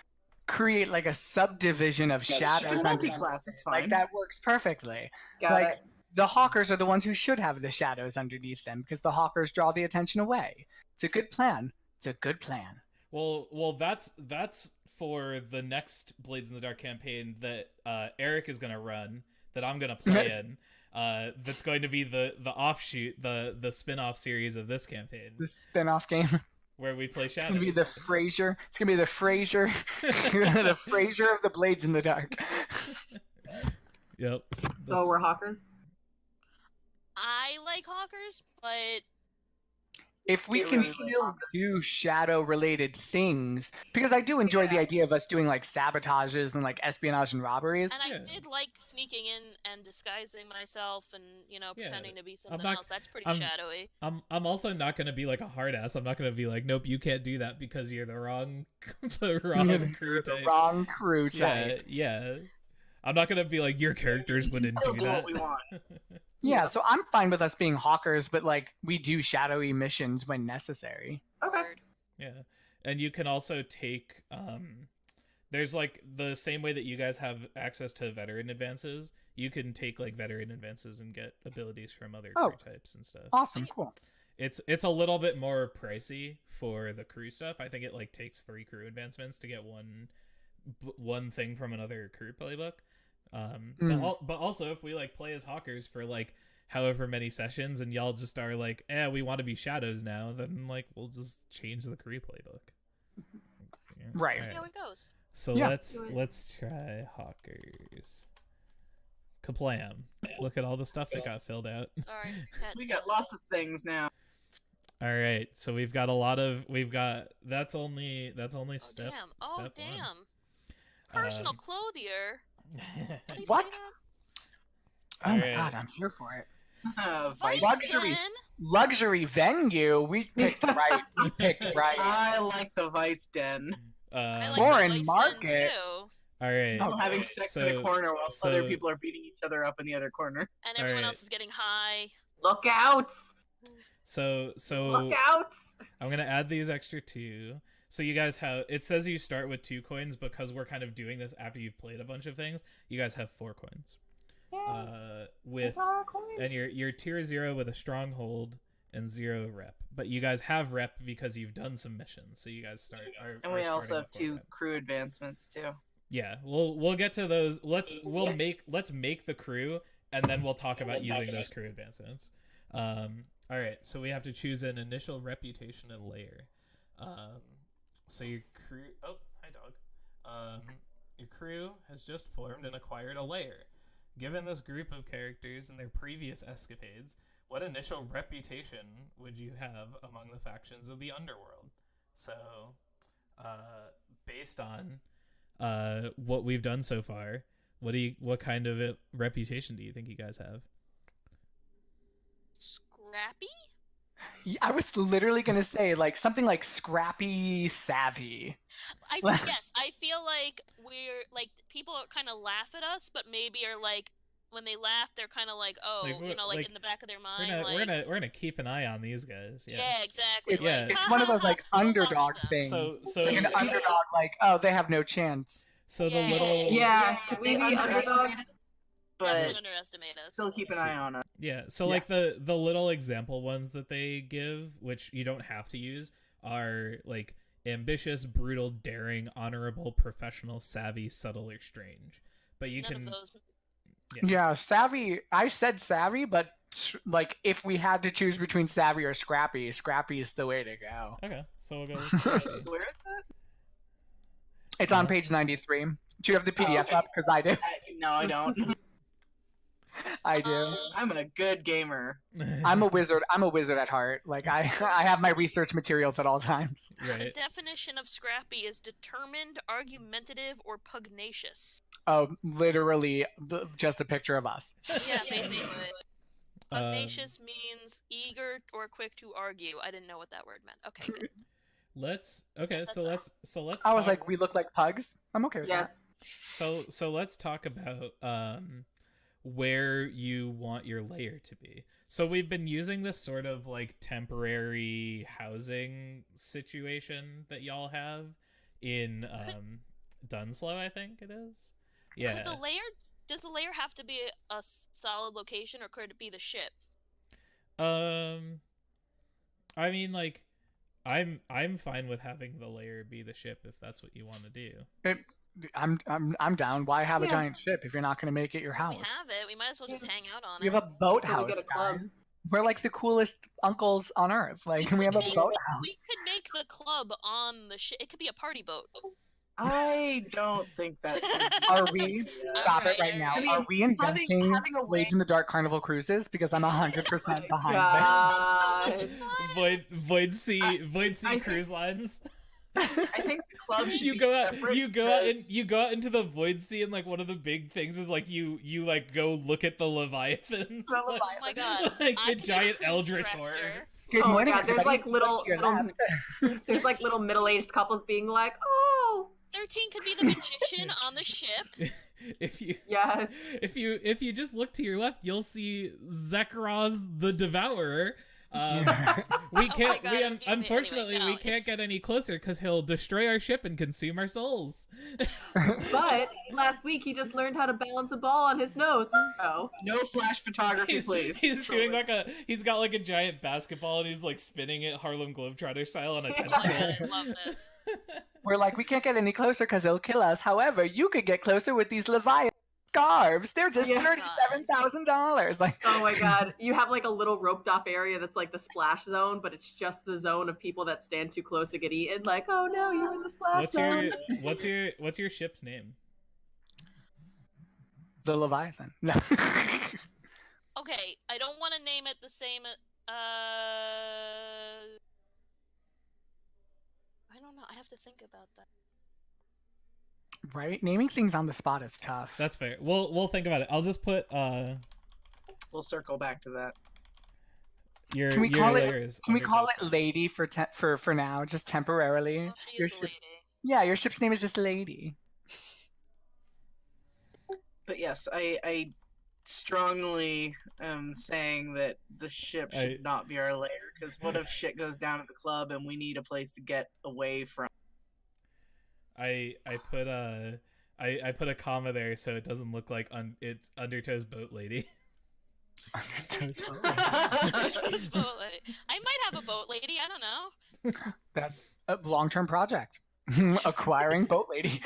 create like a subdivision of shadow, Sure, multi-class, it's like fine. that works perfectly. Got like it. the hawkers are the ones who should have the shadows underneath them because the hawkers draw the attention away. It's a good plan. It's a good plan. Well, that's for the next Blades in the Dark campaign that Eric is gonna run, that I'm gonna play in. That's going to be the offshoot, the spin-off series of this campaign, The spin-off game. where we play shadows. It's gonna be the Frasier. It's gonna be the Frasier, the Frasier of the Blades in the Dark. Yep. So we're hawkers. I like hawkers, but If we It can really still do shadow-related things, because I do enjoy the idea of us doing like sabotages and like espionage and robberies. and I Yeah. did like sneaking in and disguising myself and Yeah, pretending to be something not- else. That's pretty I'm- shadowy. I'm also not gonna be like a hard ass. I'm not gonna be like, nope, you can't do that because you're the wrong the wrong crew The type. wrong crew Yeah, type. yeah. I'm not gonna be like, your characters wouldn't Still do do that. what we want. Yeah, so I'm fine with us being hawkers, but like we do shadowy missions when necessary. Okay. Word. Yeah, and you can also take there's like the same way that you guys have access to veteran advances, you can take like veteran advances and get abilities from other Oh. crew types and stuff. Awesome, Sweet. cool. It's a little bit more pricey for the crew stuff. I think it like takes 3 crew advancements to get one thing from another crew playbook. But also if we like play as hawkers for like however many sessions and y'all just are like, we want to be shadows now, then like we'll just change the career playbook. Yeah. Right. See Alright. how it goes. So Yeah. let's try hawkers. Kaplam. Look at all the stuff that got filled out. All right. We got lots of things now. All right, so we've got that's only Oh step. damn! Oh step damn! Personal Um, clothier. one. How do you What? say that? Oh my Alright. god, I'm here for it. Vice. Luxury. Den? Luxury venue. We picked right. We picked right. I like the Vice Den. I like the Foreign Vice Den, market. too. All right. Oh, People having sex in a corner while so- other people are beating each other up in the other corner. And everyone Alright. else is getting high. Look out! So Look out! I'm gonna add these extra 2. So you guys have, it says you start with 2 coins because we're kind of doing this after you've played a bunch of things. You guys have 4 coins. With and you're tier 0 with a stronghold and 0 rep. But you guys have rep because you've done some missions. So you guys start And we also have starting 2 with 4 rep. crew advancements too. Yeah, we'll get to those. Let's make the crew, and then we'll talk about using those crew advancements. All right, so we have to choose an initial reputation and layer. So your crew. Oh, hi dog. Your crew has just formed and acquired a layer. Given this group of characters and their previous escapades, what initial reputation would you have among the factions of the underworld? So, based on what we've done so far, what kind of a reputation do you think you guys have? Scrappy? Yeah, I was literally gonna say like something like scrappy savvy. Yes, I feel like we're like people kind of laugh at us, but maybe are like when they laugh, they're kind of like, oh, Like, like in the back of their mind, We're gonna keep an eye on these guys. yeah, exactly. It's, Yeah. Like, it's one of those like we'll watch underdog them. things. So Like an underdog, like, oh, they have no chance. so the Yeah. little Yeah, could we They be underestimate underdogs? us, but Definitely underestimate us. still keep an eye on us. Yeah, so Yeah. like the little example ones that they give, which you don't have to use, are like ambitious, brutal, daring, honorable, professional, savvy, subtle, or strange. But you None can of those. Yeah, savvy. I said savvy, but like if we had to choose between savvy or scrappy, scrappy is the way to go. Okay, so we'll go with scrappy. Where is that? It's on page 93. Do you have the PDF okay. up? Because I do. No, I don't. I do. I'm a good gamer. I'm a wizard. I'm a wizard at heart. Like I have my research materials at all times. The right. definition of scrappy is determined, argumentative, or pugnacious. Oh, literally just a picture of us. Yeah, basically. Pugnacious means eager or quick to argue. I didn't know what that word meant. Okay, good. Let's I was talk- like, we look like pugs. I'm okay with Yes. that. so let's talk about where you want your lair to be. So we've been using this sort of like temporary housing situation that y'all have in Dunslow, I think it is. Yeah. Does the lair have to be a solid location, or could it be the ship? I mean, like, I'm fine with having the lair be the ship if that's what you want to do. I'm down. Why have a Yeah. giant ship if you're not going to make it your We house? have it. We might as well just hang out on We it. have a boathouse, get a club. guys. We're like the coolest uncles on earth. Like, we have a boathouse. We could make the club on the ship. It could be a party boat. I don't think that. Are we? Stop it right now. I mean, Are we inventing having a Blades in the Dark Carnival cruises? Because I'm 100% behind God. That's so much fun. Void Sea I cruise lines. I think the club should You be go out separate you go out because- you go out into the Void Sea, and like one of the big things is like you like go look at the Leviathans. Oh my god. Like I the could be a giant cruise eldritch director. horrors. Good Oh my morning, God, there's everybody. like little, Look to your little left. there's like little middle-aged couples being like, oh, 13 could be the magician on the ship. If you yes. if you just look to your left, you'll see Zekroz the Devourer. We can't. God, we it'd be- unfortunately anyway, no, we can't it's- get any closer because he'll destroy our ship and consume our souls. But last week he just learned how to balance a ball on his nose. So No flash photography, please. He's doing like he's got like a giant basketball and he's like spinning it Harlem Globetrotter style on a Love tentacle. it. Love this. We're like, we can't get any closer because he'll kill us. However, you could get closer with these Leviathan scarves. They're just Yeah. $37,000. Like, oh my God, you have like a little roped off area that's like the splash zone, but it's just the zone of people that stand too close to get eaten. Like, oh no, you're in the splash zone. What's your ship's name? the Leviathan. No. Okay, I don't want to name it the same. I don't know. I have to think about that. Right? Naming things on the spot is tough. That's fair. We'll think about it. I'll just put We'll circle back to that. your Can we your call it- layers Can we under call those. it Lady for now, just temporarily? Well, she Your is a ship- lady. Yeah, your ship's name is just Lady. But yes, I strongly am saying that the ship should not be our lair, because what if shit goes down at the club and we need a place to get away from? I put a comma there so it doesn't look like it's Undertow's boat lady. She's a boat lady. I might have a boat lady. I don't know. That a long-term project. Acquiring boat lady.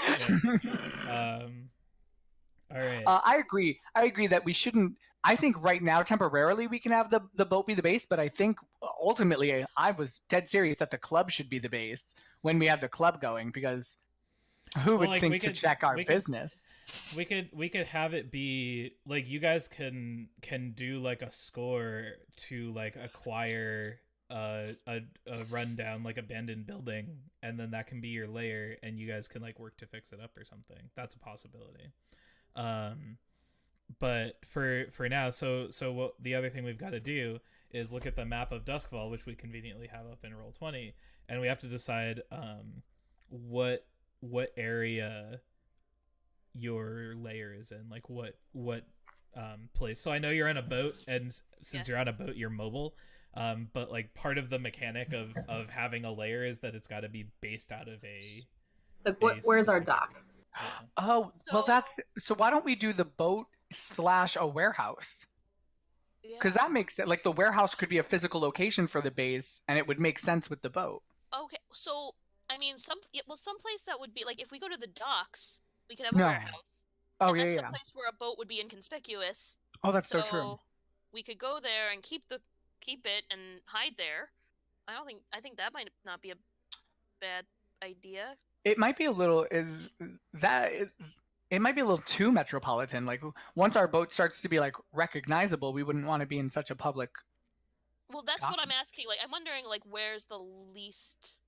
All right. I agree. I agree that we shouldn't. I think right now, temporarily, we can have the boat be the base, but I think ultimately, I was dead serious that the club should be the base when we have the club going, because who would like, think we to could- check our we could- business? We could have it be like you guys can do like a score to like acquire a rundown like abandoned building, and then that can be your layer, and you guys can like work to fix it up or something. That's a possibility. But for now, so what the other thing we've got to do is look at the map of Duskfall, which we conveniently have up in Roll20, and we have to decide what area your layer is in, like what place. So I know you're on a boat, and since you're on a boat, you're mobile. But like part of the mechanic of having a layer is that it's got to be based out of a. Like, where's our dock? Oh, well, So- so why don't we do the boat / a warehouse? Because that makes it like the warehouse could be a physical location for the base, and it would make sense with the boat. Okay, so I mean, some place that would be like if we go to the docks, we could have No. a warehouse. Oh and yeah, that's yeah. a place where a boat would be inconspicuous. Oh, that's so true. We could go there and keep it and hide there. I think that might not be a bad idea. It might be a little it might be a little too metropolitan. Like once our boat starts to be like recognizable, we wouldn't want to be in such a public. Well, that's what I'm asking. Like, I'm wondering, like, where's the least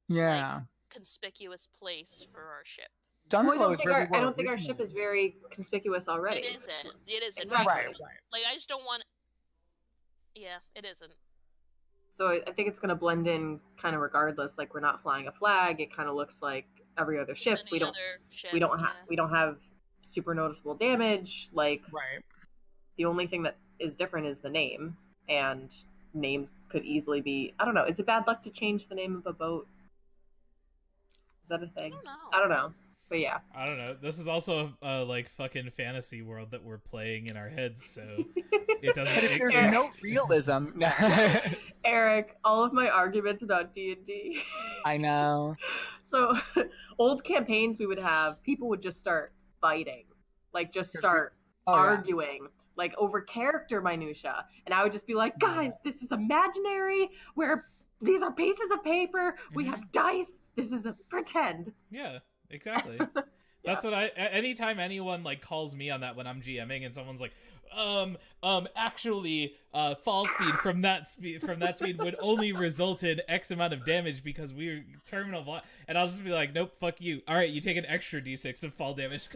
Yeah, conspicuous place for our ship? Dunslow is where we were I don't think our ship originally. is very conspicuous already. It isn't. It isn't. Exactly. Right, right. Like, I just don't want. Yeah, it isn't. So I think it's going to blend in kind of regardless. Like we're not flying a flag. It kind of looks like every other Just ship. any other ship. We don't yeah. we don't have super noticeable damage. Like Right. the only thing that is different is the name, and names could easily be. I don't know. Is it bad luck to change the name of a boat? Is that a thing? I don't know. But yeah. I don't know. This is also a like fucking fantasy world that we're playing in our heads, so it doesn't. But if there's no realism, Eric, all of my arguments about D&D. I know. So, old campaigns we would have, people would just start fighting, like just start arguing, like over character minutia, and I would just be like, guys, this is imaginary. These are pieces of paper. We have dice. This is a pretend. Yeah, exactly. That's what anytime anyone like calls me on that when I'm GMing and someone's like, actually, fall speed from that speed would only result in X amount of damage because we're terminal and I'll just be like, nope, fuck you. All right, you take an extra d6 of fall damage.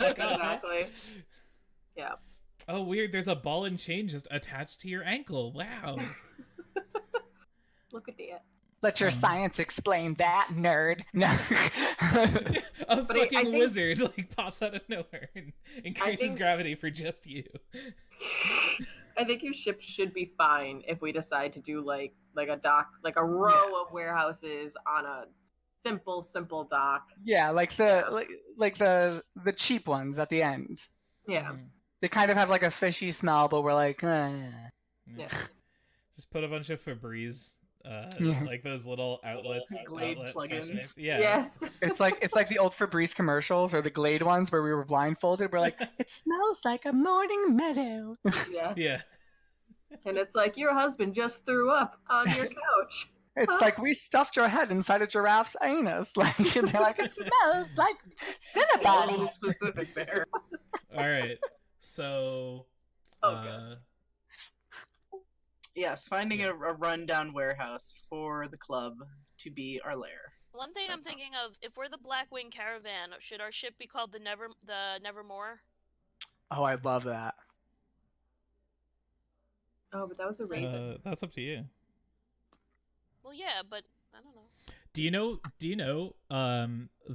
Exactly. Yeah. Oh, weird. There's a ball and chain just attached to your ankle. Wow. Look at that. Let your science explain that, nerd. No. A fucking wizard like pops out of nowhere and increases gravity for just you. I think your ship should be fine if we decide to do like a dock, like a row of warehouses on a simple dock. Yeah, like the cheap ones at the end. Yeah. They kind of have like a fishy smell, but we're like, Yeah. Just put a bunch of Febreze. Like those little outlets, Glade plugins. Yeah. It's like the old Febreze commercials or the Glade ones where we were blindfolded. We're like, it smells like a morning meadow. Yeah. Yeah. And it's like your husband just threw up on your couch. It's like we stuffed your head inside a giraffe's anus. Like they're like, it smells like Cinnabon. Specific there. All right. So. Yes, finding a rundown warehouse for the club to be our lair. One thing I'm thinking of, if we're the Blackwing Caravan, should our ship be called the Nevermore? Oh, I love that. Oh, but that was a raven. That's up to you. Well, yeah, but I don't know. Do you know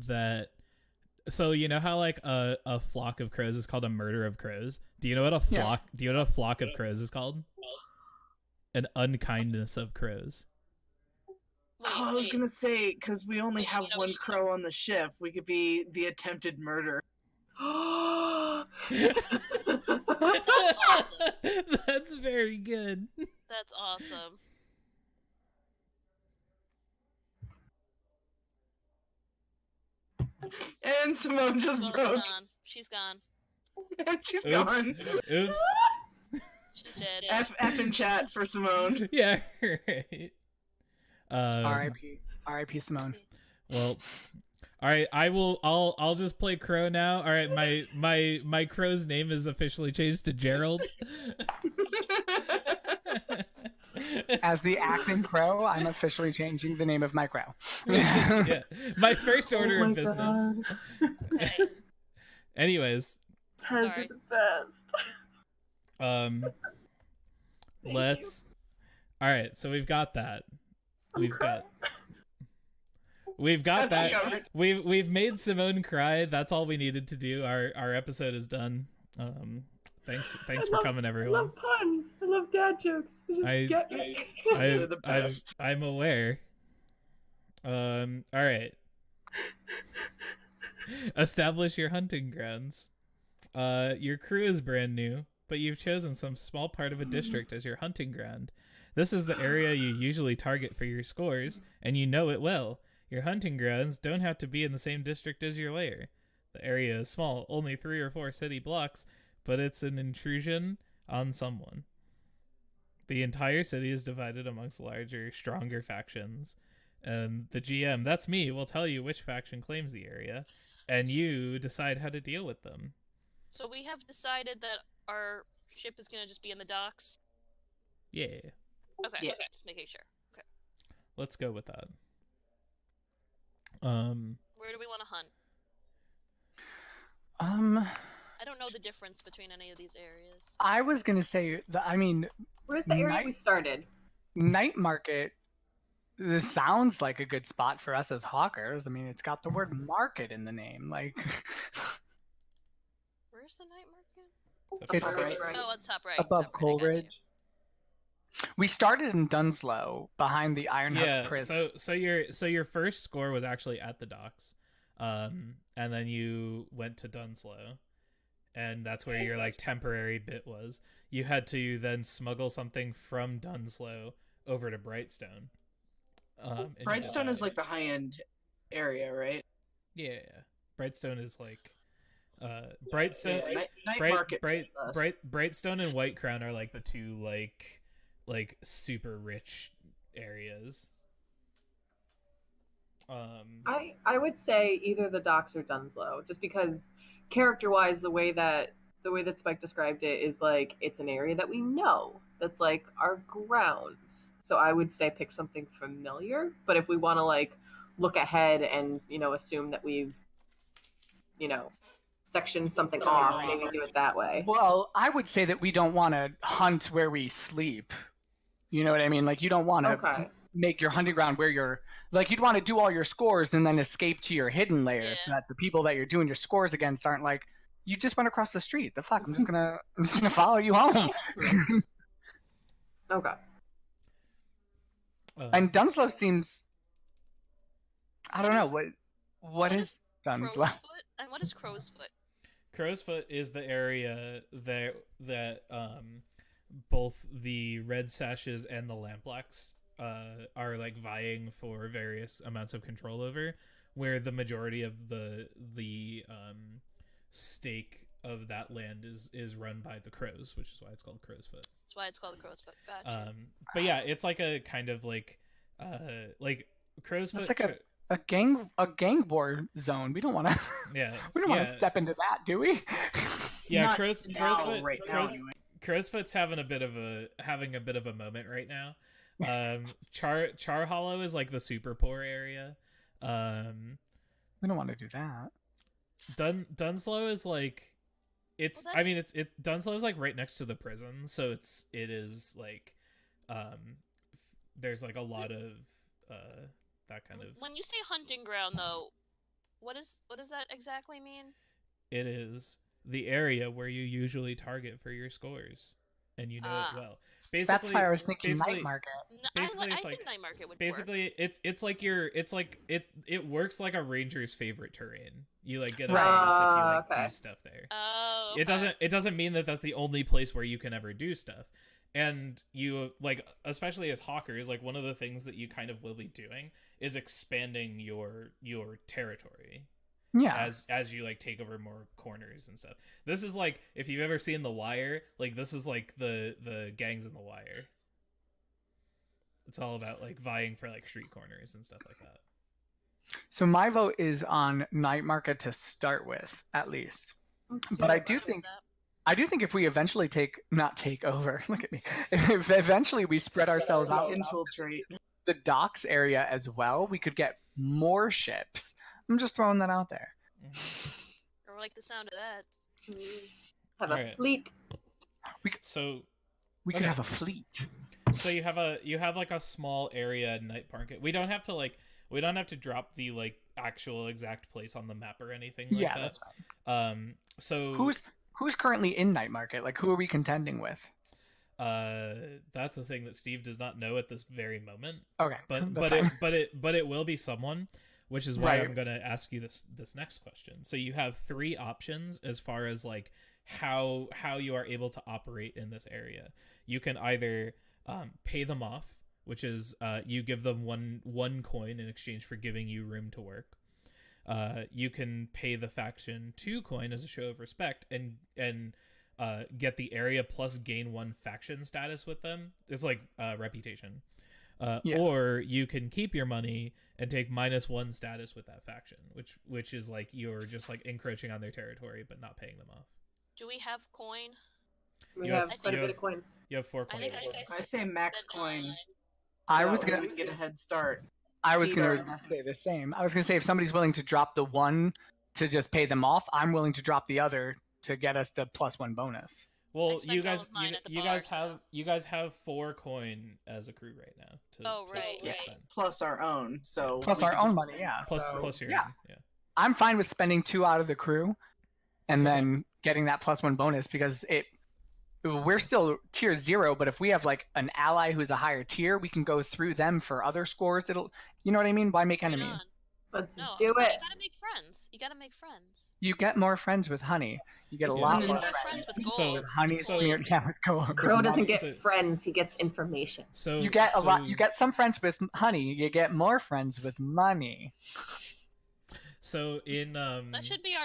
that? So you know how like a flock of crows is called a murder of crows? Do you know what a flock? Yeah. Do you know what a flock of crows is called? An unkindness of crows. I was gonna say, because we only have one crow on the ship, we could be the attempted murder. That's awesome. That's very good. That's awesome. And Simone just broke. Gone. She's gone. She's gone. Oops. She's dead. F in chat for Simone. Yeah, right. R.I.P. Simone. Well, all right. I'll just play crow now. All right. My crow's name is officially changed to Gerald. As the acting crow, I'm officially changing the name of my crow. Yeah. My first order of business. Okay. Pez Anyways. are the best. Let's. All right. So we've got that. We've got that. We've made Simone cry. That's all we needed to do. Our episode is done. Thanks for coming, everyone. I love puns. I love dad jokes. They just get me. They're the best. I'm aware. All right. Establish your hunting grounds. Your crew is brand new, but you've chosen some small part of a district as your hunting ground. This is the area you usually target for your scores, and you know it well. Your hunting grounds don't have to be in the same district as your lair. The area is small, only 3 or 4 city blocks, but it's an intrusion on someone. The entire city is divided amongst larger, stronger factions. And the GM, that's me, will tell you which faction claims the area, and you decide how to deal with them. So we have decided that our ship is going to just be in the docks? Yeah. Okay, yeah. Just making sure. Okay. Let's go with that. Where do we want to hunt? I don't know know the difference between any of these areas. I was gonna say that. I mean, Where's the area Night- we started? Night Market. This sounds like a good spot for us as hawkers. I mean, it's got the word market in the name. Like, Where's the night market? It's Top right. right. Oh, it's top right. above top right, I got you. Coleridge. We started in Dunslow behind the Ironheart Yeah. prison. So your first score was actually at the docks, and then you went to Dunslow, and that's where your like temporary bit was. You had to then smuggle something from Dunslow over to Brightstone. And you did Brightstone that. is like the high end area, right? Yeah. Brightstone is like Brightstone. Yeah, night Bright, market. Bright, for us. Brightstone and White Crown are like the two like super rich areas. I would say either the docks or Dunslow, just because character-wise, the way that Spike described it is like it's an area that we know. That's like our grounds. So I would say pick something familiar. But if we want to like look ahead and assume that we've sectioned something Done off, our maybe research. do it that way. Well, I would say that we don't want to hunt where we sleep. You know what I mean? Like, you don't want to Okay. make your hunting ground where you're like, you'd want to do all your scores and then escape to your hidden layers so Yeah. that the people that you're doing your scores against aren't like, you just went across the street. The fuck? I'm just gonna follow you home. Okay. And Dunslow seems, I don't know, what What is Crow's Dunslow? Foot? And what is Crow's Foot? Crow's Foot is the area that both the Red Sashes and the Lamplocks are like vying for various amounts of control over, where the majority of the stake of that land is run by the Crows, which is why it's called Crow's Foot. That's why it's called the Crow's Foot. Gotcha. But yeah, it's like a kind of like Crow's Foot. It's like a gang war zone. We don't want to. Yeah, We don't want yeah. to step into that, do we? Yeah, Not Crow's now, Foot. right now, Crow's, anyway. Crowsfoot's having a bit of a moment right now. Char Hollow is like the super poor area. We don't want to do that. Dunslow is like it's. Well, I mean, it's Dunslow is like right next to the prison, so it is like there's like a lot of that kind of. When you say hunting ground, though, what does that exactly mean? It is the area where you usually target for your scores, and you know it well. Basically, That's why I was thinking basically- night market. Basically, I it's think like- night market would work. Basically, it's like it works like a ranger's favorite terrain. You like get a Right. bonus if you like Okay. do stuff there. Oh, okay. It doesn't mean that that's the only place where you can ever do stuff. And you like, especially as hawkers, like one of the things that you kind of will be doing is expanding your territory Yeah. as you like take over more corners and stuff. This is like if you've ever seen The Wire, like this is like the gangs in The Wire. It's all about like vying for like street corners and stuff like that. So my vote is on night market to start with, at least. But I do think if we eventually not take over, look at me. If eventually we spread ourselves out Infiltrate. the docks area as well, we could get more ships. I'm just throwing that out there. Or like the sound of that. Have a Alright. fleet. So We could Okay. have a fleet. So you have like a small area night market. We don't have to drop the like actual exact place on the map or anything like Yeah, that. that's fine. So Who's currently in night market? Like, who are we contending with? that's the thing that Steve does not know at this very moment. Okay, But that's but it will be someone, which is why Right. I'm going to ask you this next question. So you have three options as far as like how you are able to operate in this area. You can either pay them off, which is you give them one coin in exchange for giving you room to work. You can pay the faction 2 coin as a show of respect and get the area plus gain 1 faction status with them. It's like reputation. Yeah. Or you can keep your money and take -1 status with that faction, which is like you're just like encroaching on their territory but not paying them off. Do we have coin? We You have have- quite a you bit have- of coin. You have 4 I coins. think I say max coin. So I was that way gonna- we can get a head start. I was See going their- to say the same. I was going to say if somebody's willing to drop the one to just pay them off, I'm willing to drop the other to get us the +1 bonus. Well, spent you all guys, of mine at the you bar, guys have so- you guys have 4 coin as a crew right now. Oh, right, to right. spend. Plus our own. So Plus we our could own just- money, yeah. Plus so, plus your yeah. own, yeah. I'm fine with spending 2 out of the crew, and Okay. then getting that +1 bonus because we're still tier 0, but if we have like an ally who's a higher tier, we can go through them for other scores. You know what I mean? Why make Right enemies? on. Let's No, do but it. you gotta make friends. You gotta make friends. You get more friends with honey. You get a Yeah. lot You more get Make friends. friends with So- gold. Honey so- smeared, yeah, with gold. Crow doesn't get So- friends; he gets information. So You get a lot. so- You get some friends with honey. You get more friends with money. So in That should be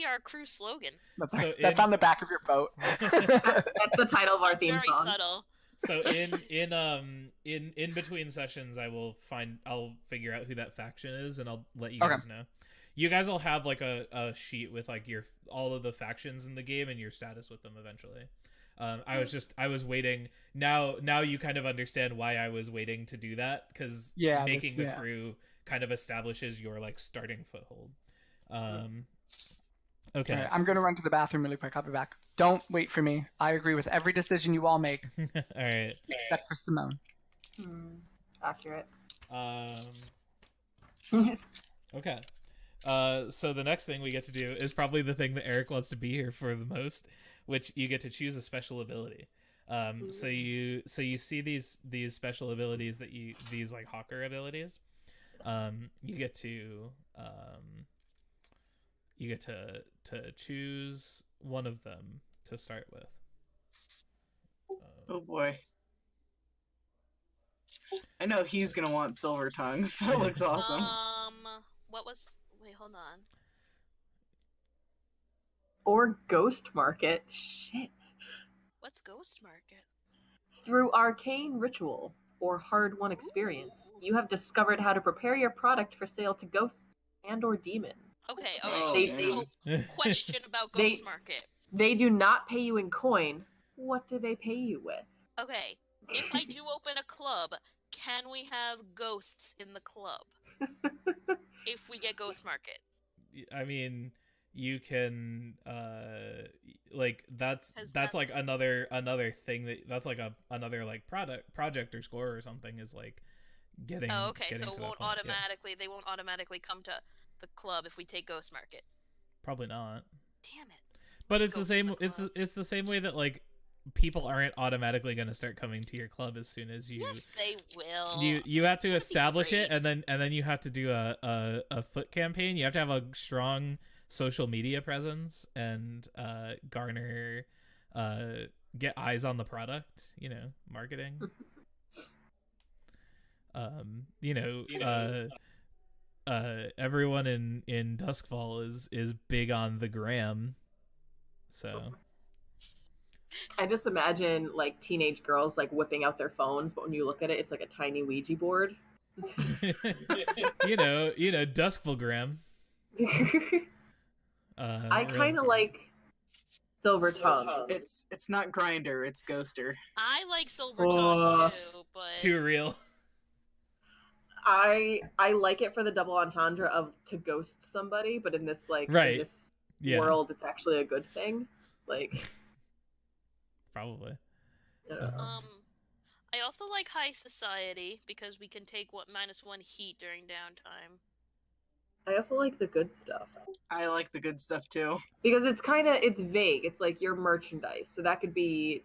our crew slogan. That's, So that's in- on the back of your boat. That's the title of our It's theme very song. subtle. So in between sessions, I'll figure out who that faction is, and I'll let you Okay. guys know. You guys will have like a sheet with like all of the factions in the game and your status with them eventually. I was waiting. Now you kind of understand why I was waiting to do that, because Yeah, making the yeah. crew kind of establishes your like starting foothold. Okay. All right, I'm gonna run to the bathroom really quick. I'll be back. Don't wait for me. I agree with every decision you all make, All right. except for Simone. Accurate. Okay. So the next thing we get to do is probably the thing that Eric wants to be here for the most, which you get to choose a special ability. So you see these special abilities that these like hawker abilities. You get to choose one of them to start with. Oh boy. I know he's gonna want silver tongues. That looks awesome. What was? Wait, hold on. Or Ghost Market. Shit. What's Ghost Market? Through arcane ritual or hard-won experience, you have discovered how to prepare your product for sale to ghosts and/or demons. Okay. Oh, Okay. damn. So, question about They- Ghost Market. They do not pay you in coin. What do they pay you with? Okay. If I do open a club, can we have ghosts in the club? If we get Ghost Market. I mean, you can like that's 'Cause like that's- another thing that's like another like project or score or something is like getting. Oh, okay. getting So to it that won't point, yeah. automatically. They won't automatically come to the club if we take Ghost Market. Probably not. Damn it. But it's the Ghosts in same. the club. It's the same way that like people aren't automatically going to start coming to your club as soon as you. Yes, they will. You have to That'd be establish it, great. and then you have to do a foot campaign. You have to have a strong social media presence and garner get eyes on the product. You know, marketing. Everyone in Duskfall is big on the gram, so. I just imagine like teenage girls like whipping out their phones, but when you look at it, it's like a tiny Ouija board. you know, Duskfall gram. I kind of like Silver Tongue. It's not Grinder, it's Ghoster. I like Silver Tongue too, but too real. I like it for the double entendre of to ghost somebody, but in this Right. in this Yeah, world, it's actually a good thing. Like, probably. I don't know. I also like High Society because we can take -1 heat during downtime. I also like the good stuff I like the good stuff too. because it's vague. It's like your merchandise, so that could be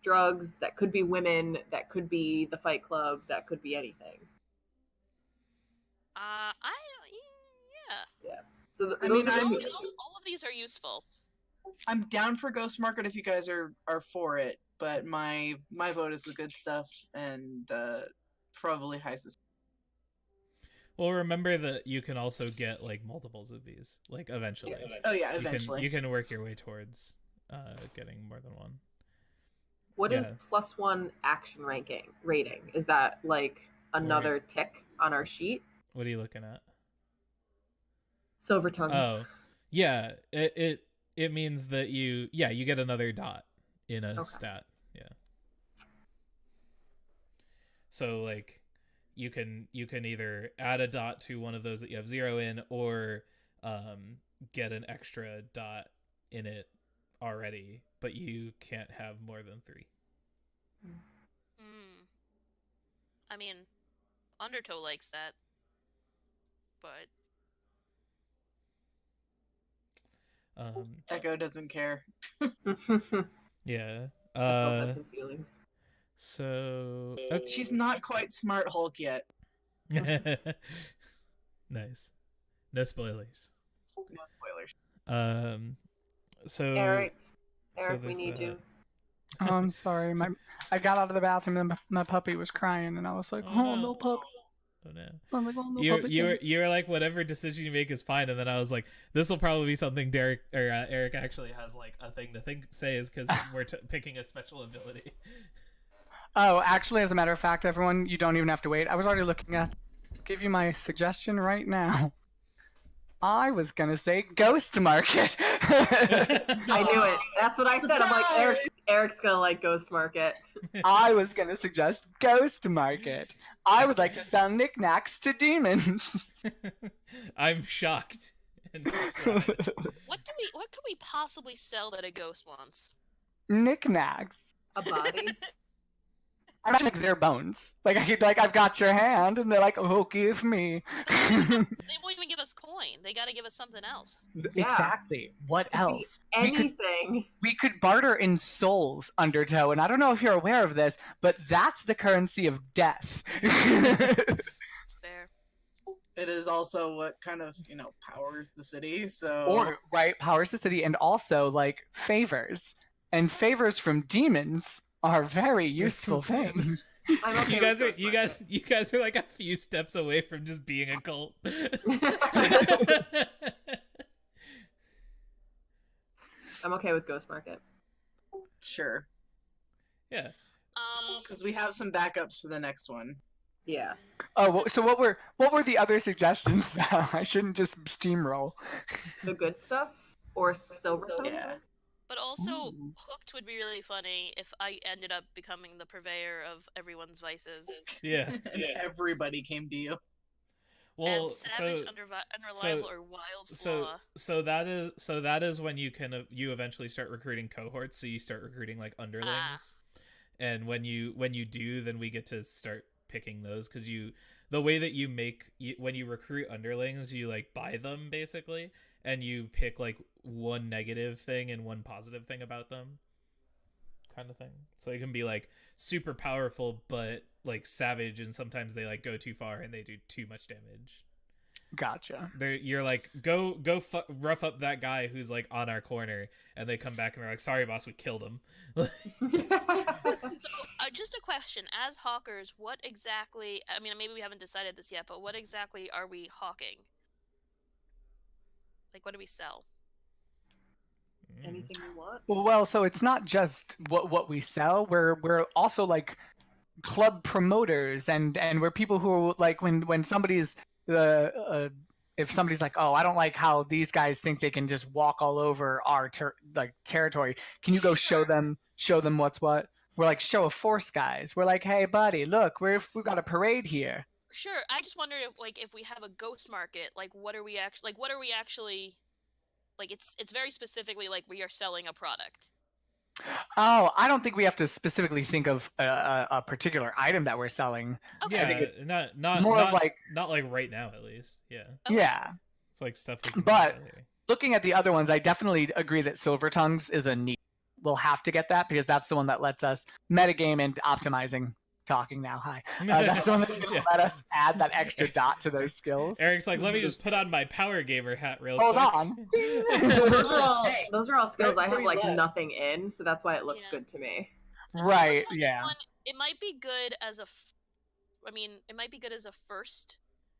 drugs, that could be women, that could be the Fight Club, that could be anything. Yeah. So I those mean, are the I'm- two. All of these are useful. I'm down for Ghost Market if you guys are for it, but my vote is the good stuff and probably High Society. Well, remember that you can also get like multiples of these, like eventually. Oh yeah, You can- eventually. you can work your way towards getting more than one. What is Yeah. +1 action rating? Is that like another tick on our sheet? What are you looking at? Silver tongues. Oh, yeah. It means that you get another dot in a Okay. stat. Yeah. So like, you can either add a dot to one of those that you have 0 in, or get an extra dot in it already, but you can't have more than 3. I mean, Undertow likes that, but Echo doesn't care. yeah. Has some feelings. So okay. She's not quite smart Hulk yet. Nice. No spoilers. No spoilers. So Eric, so we this, need you. Oh, I'm sorry. I got out of the bathroom and my puppy was crying, and I was like, "Oh, no puppy." Oh no. I'm like, "Oh, no puppy." You're like, whatever decision you make is fine, and then I was like, this will probably be something Derek or Eric actually has like a thing to say is because we're picking a special ability. Oh, actually, as a matter of fact, everyone, you don't even have to wait. I was already looking at. Give you my suggestion right now. I was gonna say Ghost Market. I knew it. That's what I said. I'm like, Eric's gonna like Ghost Market. I was gonna suggest Ghost Market. I would like to sell knickknacks to demons. I'm shocked. And surprised. what could we possibly sell that a ghost wants? Knickknacks. A body. I imagine like their bones. Like I've got your hand, and they're like, "Oh, give me." They won't even give us coin. They got to give us something else. Yeah. Exactly. What else? Anything. We could barter in souls, Undertow, and I don't know if you're aware of this, but that's the currency of death. It's fair. It is also what kind of, powers the city, so... Or, right, powers the city, and also, like, favors. And favors from demons are very useful things. I'm okay you with guys Ghost are like a few steps away from just being a cult. I'm okay with Ghost Market. Sure. Yeah. Because we have some backups for the next one. Yeah. Oh, so what were the other suggestions? I shouldn't just steamroll. The good stuff or silver. Yeah. But also, Ooh. Hooked would be really funny if I ended up becoming the purveyor of everyone's vices. Yeah. And everybody came to you. Well, and savage, unreliable, or wild flaw. So that is when you eventually start recruiting cohorts. So you start recruiting like underlings, and when you do, then we get to start picking those because the way that when you recruit underlings, you like buy them basically, and you pick like one negative thing and one positive thing about them, kind of thing. So they can be like super powerful but like savage, and sometimes they like go too far and they do too much damage. Gotcha. You're like, go rough up that guy who's like on our corner, and they come back and they're like, sorry boss, we killed him. So just a question, as hawkers, what exactly, I mean maybe we haven't decided this yet, but what exactly are we hawking? Like, what do we sell? Anything you want. Well, so it's not just what we sell. We're also like club promoters, and we're people who like when somebody's if somebody's like, oh, I don't like how these guys think they can just walk all over our territory. Can you go show them what's what? We're like show of force guys. We're like, hey buddy, look, we've got a parade here. Sure, I just wondered if we have a ghost market, like what are we actually like it's very specifically like we are selling a product. Oh, I don't think we have to specifically think of a particular item that we're selling. Okay. Yeah, not like right now at least. Yeah. Okay. Yeah. It's like stuff we can But sell here. looking at the other ones, I definitely agree that Silver Tongues is a need. We'll have to get that because that's the one that lets us metagame and optimizing. Talking now, hi. That's the one that's going to let us add that extra dot to those skills. Eric's like, let me just put on my power gamer hat real Hold quick. on. Those are all skills I have like nothing in, so that's why it looks good to me. Right, Silver Tongues yeah. one, it might be good as it might be good as a first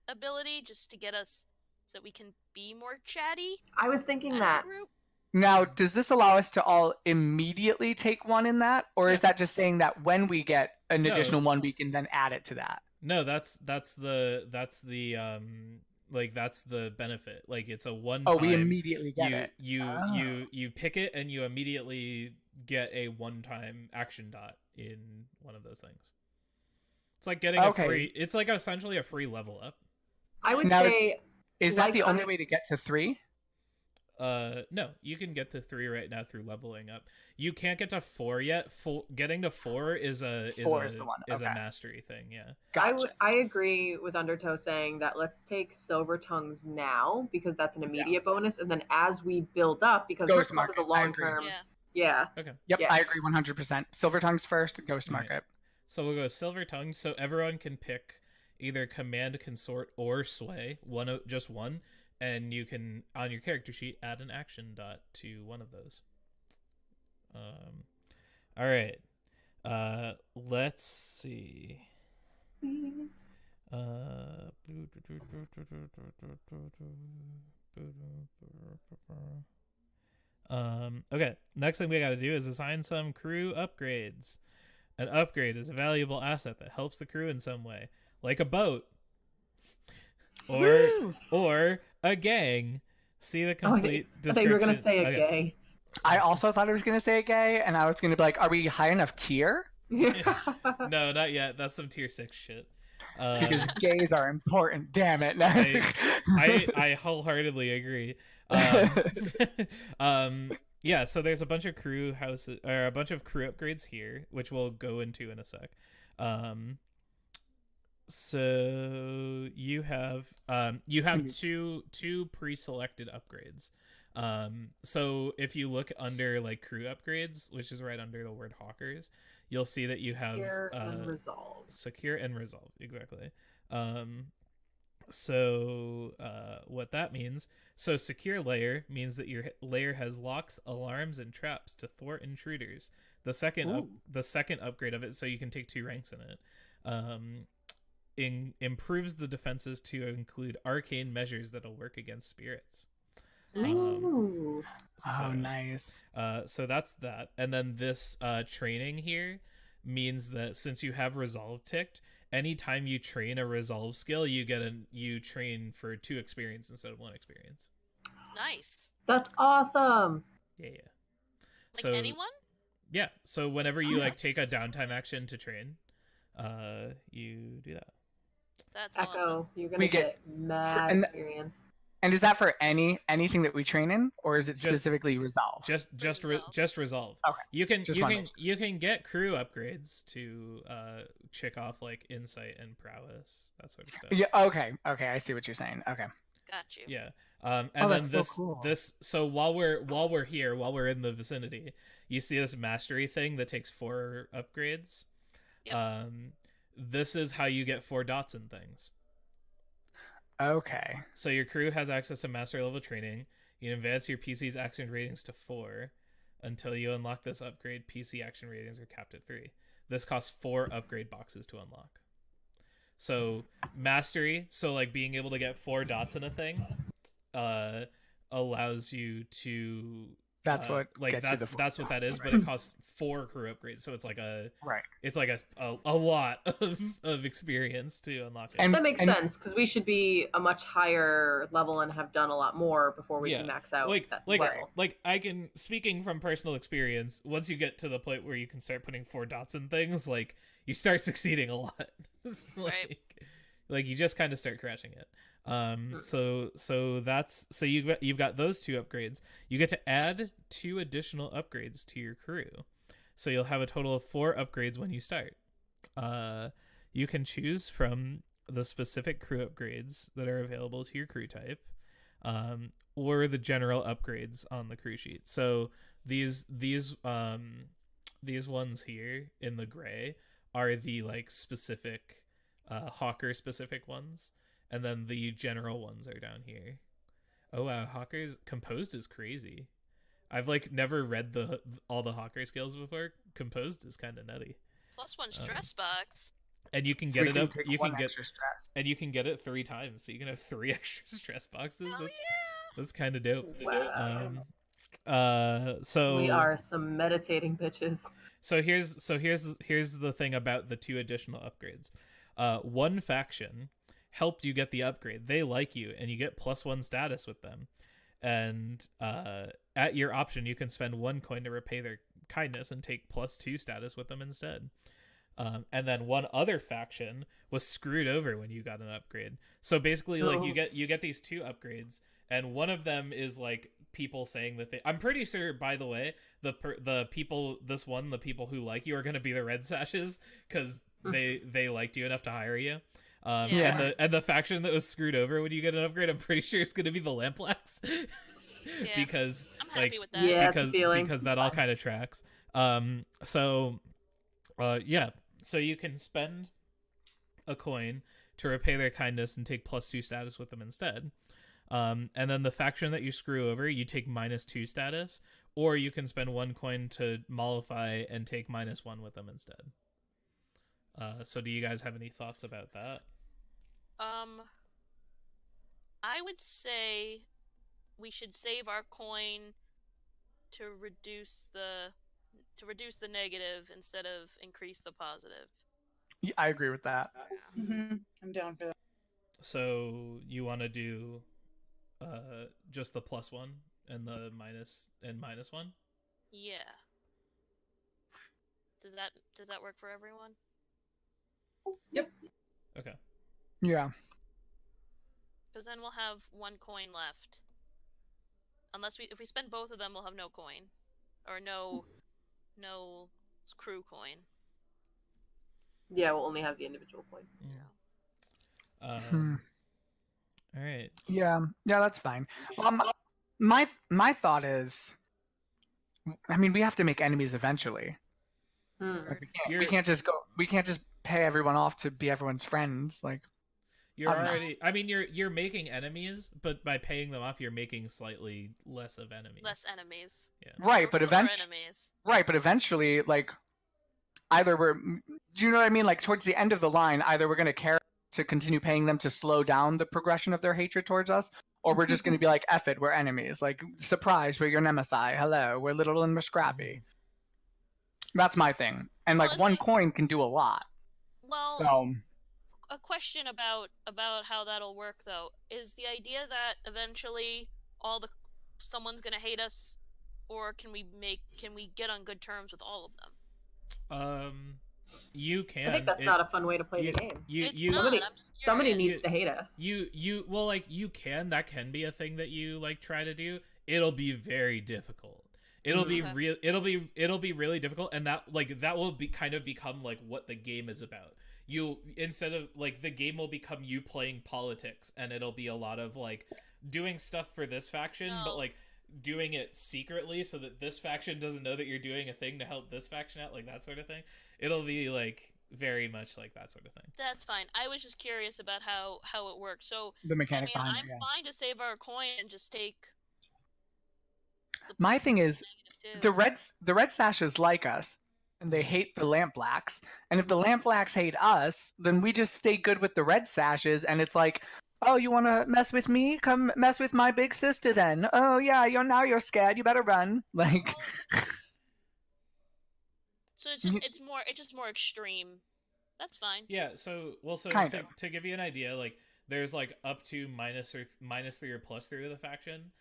ability just to get us so that we can be more chatty. I was thinking as that. a group. Now, does this allow us to all immediately take one in that? Or is that just saying that when we get an additional one, we can then add it to that? No, that's the benefit. Like it's a one. Oh, we immediately get it. You pick it and you immediately get a one-time action dot in one of those things. It's like getting a free. It's like essentially a free level up. I would Now, say. Is that the only way to get to 3? No, you can get to 3 right now through leveling up. You can't get to 4 yet. Getting to 4 is a Four is the one. a Okay. mastery thing. Yeah. Gotcha. I agree with Undertow saying that let's take Silver Tongues now because that's an immediate bonus, and then as we build up, because Ghost First Love is a Market, I long agree. term. Yeah. Yeah. Okay. Yep, Yeah. I agree 100%. Silver Tongues first, Ghost All right. Market. So we'll go Silver Tongue. So everyone can pick either Command, Consort, or Sway. Just one. And you can, on your character sheet, add an action dot to one of those. All right. Let's see. Okay. Next thing we got to do is assign some crew upgrades. An upgrade is a valuable asset that helps the crew in some way, like a boat, or a gang. See the complete I description. thought you were gonna say a Okay. gay. I also thought I was going to say gay, and I was going to be like, are we high enough tier? No, not yet. That's some tier 6 shit. Because gays are important, damn it. I wholeheartedly agree. Yeah, so there's a bunch of crew houses, or a bunch of crew upgrades here, which we'll go into in a sec. So you have two pre-selected upgrades. So if you look under like crew upgrades, which is right under the word hawkers, you'll see that you have Secure and resolve. Secure and resolve, exactly. So what that means, so secure layer means that your layer has locks, alarms, and traps to thwart intruders. The second upgrade of it, so you can take 2 ranks in it, improves the defenses to include arcane measures that'll work against spirits. Nice. Ooh. Oh, nice. So that's that. And then this training here means that since you have resolve ticked, anytime you train a resolve skill, you train for 2 experience instead of 1 experience. Nice. That's awesome. Yeah. Like So, anyone? Yeah. So whenever you like take a Yes. downtime action to train, you do that. That's Echo, awesome. you're gonna We get mad and- experience. And is that for anything that we train in, or is it Just- specifically resolve? Just resolve. Okay. You can Just you wanted can to- you can get crew upgrades to check off like insight and prowess, that sort of stuff. Yeah. Okay. I see what you're saying. Okay. Got you. Yeah. And Oh, then that's so cool. this so while we're here, while we're in the vicinity, you see this mastery thing that takes 4 upgrades. Yep. This is how you get 4 dots in things. Okay. So your crew has access to master level training. You advance your PC's action ratings to 4 until you unlock this upgrade. PC action ratings are capped at 3. This costs 4 upgrade boxes to unlock. So mastery, so like being able to get 4 dots in a thing, allows you to. That's what like gets you the that's what that is, right. but it costs 4 crew upgrades, so it's like a lot of experience to unlock it. That makes sense because we should be a much higher level and have done a lot more before we can max out. that level. Like I can, speaking from personal experience, once you get to the point where you can start putting 4 dots in things, like you start succeeding a lot. Right. Like you just kind of start crashing it. So that's, so you've got those 2 upgrades. You get to add 2 additional upgrades to your crew, so you'll have a total of 4 upgrades when you start. You can choose from the specific crew upgrades that are available to your crew type, or the general upgrades on the crew sheet. So these ones here in the gray are the like specific Hawker specific ones, and then the general ones are down here. Oh wow, Hawker's composed is crazy. I've like never read all the Hawker skills before. Composed is kind of nutty. +1 stress box. And you can So get we it can up. take You one can get extra stress. and you can get it 3 times, so you can have 3 extra stress boxes. Hell That's kind of dope. Wow. So We are some meditating bitches. So here's the thing about the 2 additional upgrades. One faction helped you get the upgrade. They like you, and you get +1 status with them. And at your option, you can spend 1 coin to repay their kindness and take +2 status with them instead. And then one other faction was screwed over when you got an upgrade. So basically, like you get these 2 upgrades, and one of them is like people saying that I'm pretty sure, by the way, the people who like you are going to be the Red Sashes, because they liked you enough to hire you. Yeah. And the faction that was screwed over when you get an upgrade, I'm pretty sure it's going to be the Lamplacks. Yeah. Because I'm happy with that. Yeah, it's a feeling. because that all kind of tracks. So you can spend a coin to repay their kindness and take +2 status with them instead. And then the faction that you screw over, you take -2 status, or you can spend 1 coin to mollify and take -1 with them instead. So do you guys have any thoughts about that? I would say we should save our coin to reduce the negative instead of increase the positive. Yeah, I agree with that. I'm down for that. So you want to do just the +1 and the -1? Yeah. Does that work for everyone? Yep. Okay. Yeah. Because then we'll have 1 coin left. If we spend both of them, we'll have no coin, or no crew coin. Yeah, we'll only have the individual coin. All right. Yeah, that's fine. Well, my thought is, I mean, we have to make enemies eventually. Like, we can't just pay everyone off to be everyone's friends. Like, You're already. I mean, you're making enemies, but by paying them off, you're making slightly less of enemies. Less enemies. Yeah. Right, but eventually, like, either do you know what I mean? Like, towards the end of the line, either we're gonna care to continue paying them to slow down the progression of their hatred towards us, or we're just gonna be like, F it, we're enemies. Like, surprise, we're your nemesis. Hello, we're little and we're scrappy. That's my thing. And like, 1 coin can do a lot. Well, so a question about how that'll work though is the idea that eventually someone's gonna hate us, or can we get on good terms with all of them? You can. I think that's not a fun way to play the game. Somebody needs to hate us. You can. That can be a thing that you like try to do. It'll be very difficult. It'll be really difficult, and that will become like what the game is about. Instead of like, the game will become you playing politics, and it'll be a lot of like doing stuff for this faction, but like doing it secretly so that this faction doesn't know that you're doing a thing to help this faction out, like that sort of thing. It'll be like very much like that sort of thing. That's fine. I was just curious about how it works. So the mechanic I'm behind it, fine to save our coin and just take. My thing is, the red sashes like us, and they hate the Lamplacks. And if the Lamplacks hate us, then we just stay good with the red sashes, and it's like, oh, you want to mess with me? Come mess with my big sister then. Oh yeah, you're scared. You better run. Like. So it's just more extreme. That's fine. Yeah. So to give you an idea, like, there's like up to -3 or +3 of the faction.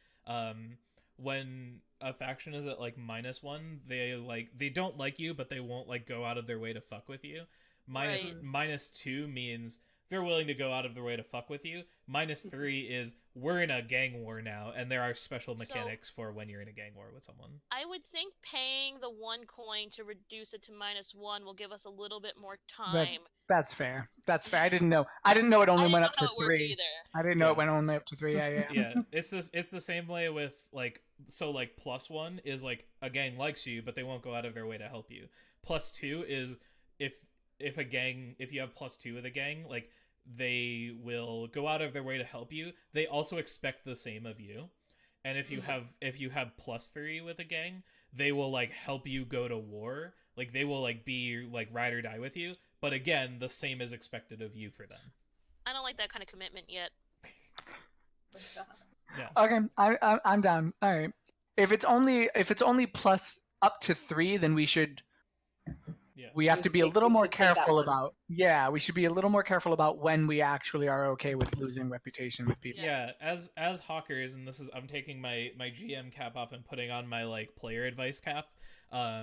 When a faction is at like -1, they don't like you, but they won't like go out of their way to fuck with you. -2 means they're willing to go out of their way to fuck with you. -3 is we're in a gang war now, and there are special mechanics for when you're in a gang war with someone. I would think paying the 1 coin to reduce it to -1 will give us a little bit more time. That's fair. I didn't know it only went up to 3. I didn't know it went only up to 3. Yeah. It's the same way with like, so like +1 is like a gang likes you, but they won't go out of their way to help you. +2 is if you have +2 with a gang, like, they will go out of their way to help you. They also expect the same of you. And if you have +3 with a gang, they will like help you go to war. Like, they will like be like ride or die with you. But again, the same is expected of you for them. I don't like that kind of commitment yet. Yeah. Okay, I'm down. All right. If it's only plus up to 3, then we should. Yeah. We have to be a little more careful about. Yeah, we should be a little more careful about when we actually are okay with losing reputation with people. Yeah, as hawkers, and I'm taking my GM cap off and putting on my like player advice cap. I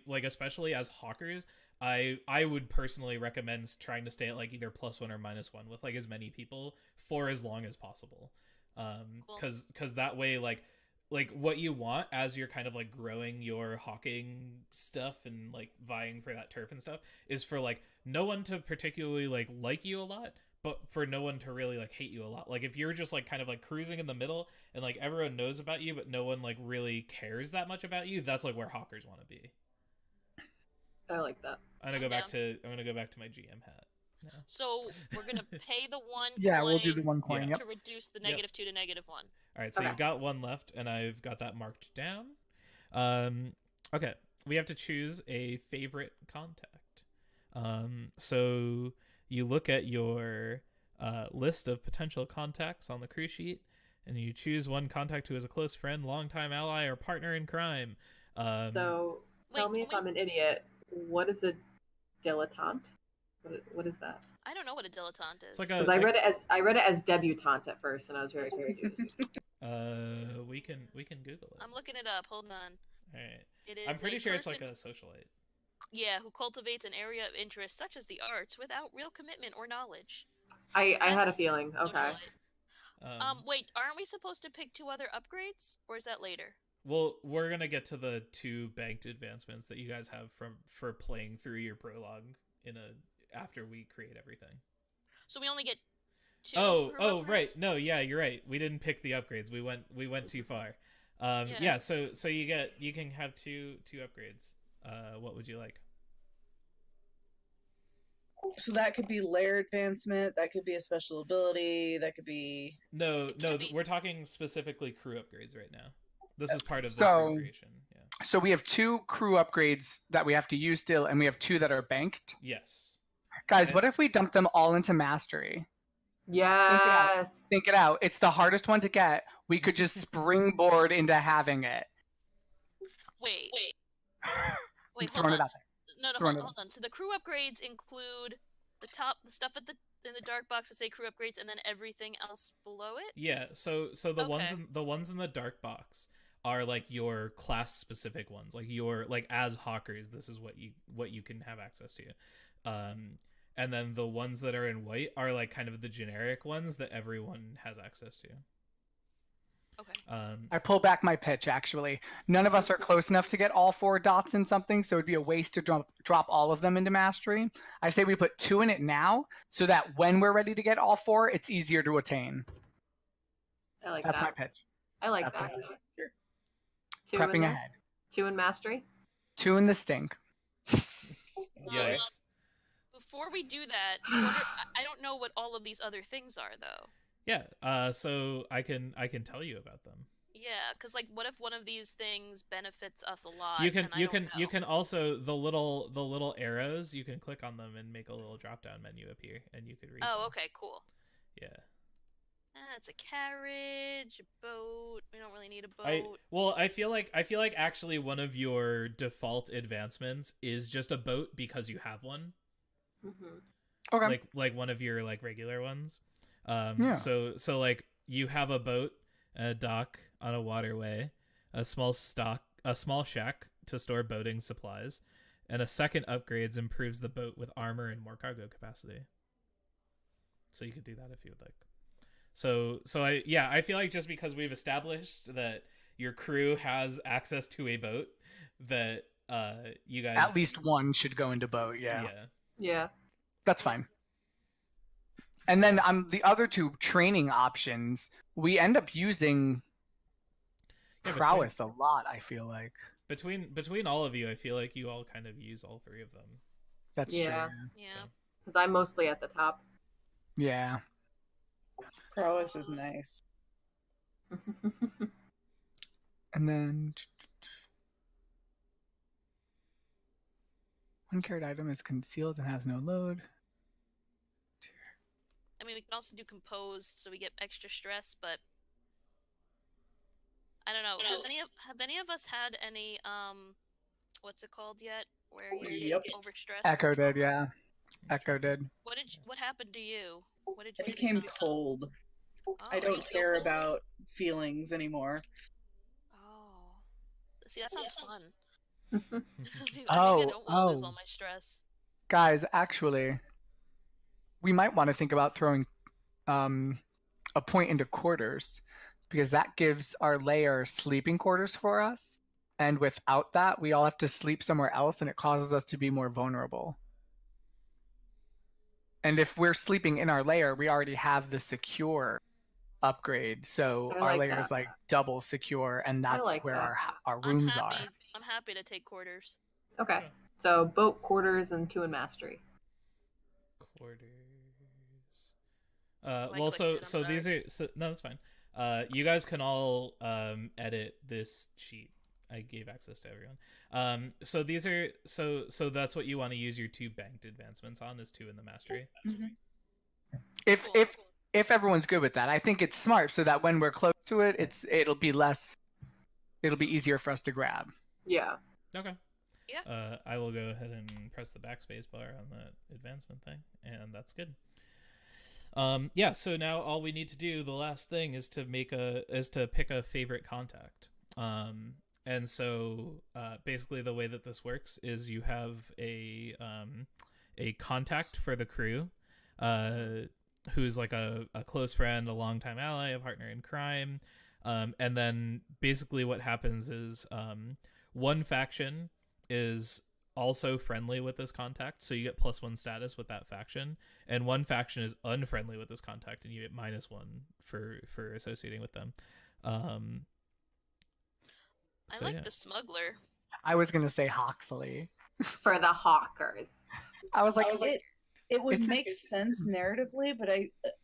like, especially as hawkers, I would personally recommend trying to stay at like either +1 or -1 with like as many people for as long as possible. Cool. Because that way, like what you want as you're kind of like growing your hawking stuff and like vying for that turf and stuff is for like no one to particularly like you a lot, but for no one to really like hate you a lot. Like if you're just like kind of like cruising in the middle and like everyone knows about you but no one like really cares that much about you, that's like where hawkers want to be. I like that. I'm gonna go back to my GM hat now. So we're gonna pay the 1 Yeah, coin we'll do the 1 coin. Yeah. Yep. to reduce the Yep. -2 to -1. All right, so Okay. you've got 1 left, and I've got that marked down. Okay, we have to choose a favorite contact. So you look at your list of potential contacts on the crew sheet, and you choose one contact who is a close friend, longtime ally, or partner in crime. So tell Wait, me can if we- I'm an idiot. What is a dilettante? What is that? I don't know what a dilettante is. It's like Because I read it as debutante at first, and I was very confused. we can Google it. I'm looking it up. Hold on. All right. It is. I'm pretty a sure it's like person- a socialite. Yeah, who cultivates an area of interest such as the arts without real commitment or knowledge. I had a feeling. Okay. Socialite. Wait, aren't we supposed to pick 2 other upgrades, or is that later? Well, we're gonna get to the 2 banked advancements that you guys have for playing through your prologue after we create everything. So we only get 2. Oh, crew right. upgrades? No, yeah, you're right. We didn't pick the upgrades. We went too far. Yeah. So you can have two upgrades. What would you like? So that could be lair advancement. That could be a special ability. That could be. No, It can't be- we're talking specifically crew upgrades right now. This is part of the So- crew creation. Yeah. So we have 2 crew upgrades that we have to use still, and we have 2 that are banked. Yes. Guys, Okay. what if we dump them all into mastery? Yes. Think it out. It's the hardest one to get. We could just springboard into having it. Wait, hold Throwing on. it out there. No, Throwing hold on. So the crew upgrades include the stuff in the dark box that say crew upgrades, and then everything else below it. Yeah. So the Okay. ones in the dark box are like your class specific ones. Like your as hawkers, this is what you can have access to. And then the ones that are in white are like kind of the generic ones that everyone has access to. Okay. I pull back my pitch, actually. None of us are close enough to get all 4 dots in something, so it'd be a waste to drop all of them into mastery. I say we put 2 in it now, so that when we're ready to get all 4, it's easier to attain. I like That's my that. pitch. I like That's that. my pitch. 2 in Prepping there? ahead. 2 in mastery. 2 in the stink. Yikes. Before we do that, I don't know what all of these other things are, though. Yeah. So I can tell you about them. Yeah, because like, what if one of these things benefits us a lot? You can and I you don't can know? you can also the little arrows. You can click on them and make a little drop down menu appear, and you could read. Oh, them. okay, cool. Yeah. It's a carriage, a boat. We don't really need a boat. I feel like actually one of your default advancements is just a boat because you have one. Mm-hmm. Okay. Like one of your like regular ones. Yeah. So like you have a boat, a dock on a waterway, a small shack to store boating supplies, and a second upgrades improves the boat with armor and more cargo capacity. So you could do that if you would like. So I feel like just because we've established that your crew has access to a boat, that you guys At least 1 should go into boat, yeah. Yeah. That's fine. And then the other 2 training options, we end up using Yeah, prowess a lot, I feel like. between all of you, I feel like you all kind of use all 3 of them. That's Yeah. true. Yeah. So. Because I'm mostly at the top. Yeah. Prowess is nice. And then 1 carried item is concealed and has no load. I mean, we can also do compose, so we get extra stress, but I don't know. Have any of us had any what's it called yet? Where you're Yep. getting overstressed? Echo did, yeah. Echo did. What happened to you? What did you I became become? cold. Oh, I you don't feel care cold? about feelings anymore. Oh, see, that sounds fun. I think Oh, I don't want to lose oh. all my stress. Guys, actually, we might want to think about throwing appoint into quarters, because that gives our layer sleeping quarters for us. And without that, we all have to sleep somewhere else, and it causes us to be more vulnerable. And if we're sleeping in our layer, we already have the secure upgrade, so I our like layer that. is like double secure, and that's like where that. our I'm rooms happy. are. I'm happy to take quarters. Okay. Okay. So boat, quarters, and 2 in mastery. Quarters. I Well, clicked it, so I'm these are no, that's fine. You guys can all edit this sheet. I gave access to everyone. So these are so that's what you want to use your 2 banked advancements on, is 2 in the mastery. If Cool, if cool. if everyone's good with that, I think it's smart so that when we're close to it, it'll be easier for us to grab. Yeah. Okay. Yeah. I will go ahead and press the backspace bar on that advancement thing, and that's good. Yeah, so now all we need to do, the last thing, is to pick a favorite contact. And so basically the way that this works is you have a contact for the crew, who's like a close friend, a longtime ally, a partner in crime. And then basically what happens is one faction is also friendly with this contact, so you get +1 status with that faction, and one faction is unfriendly with this contact, and you get -1 for associating with them. I like the smuggler. I was gonna say Hoxley. For the hawkers. I was like, it would it's- make sense narratively, but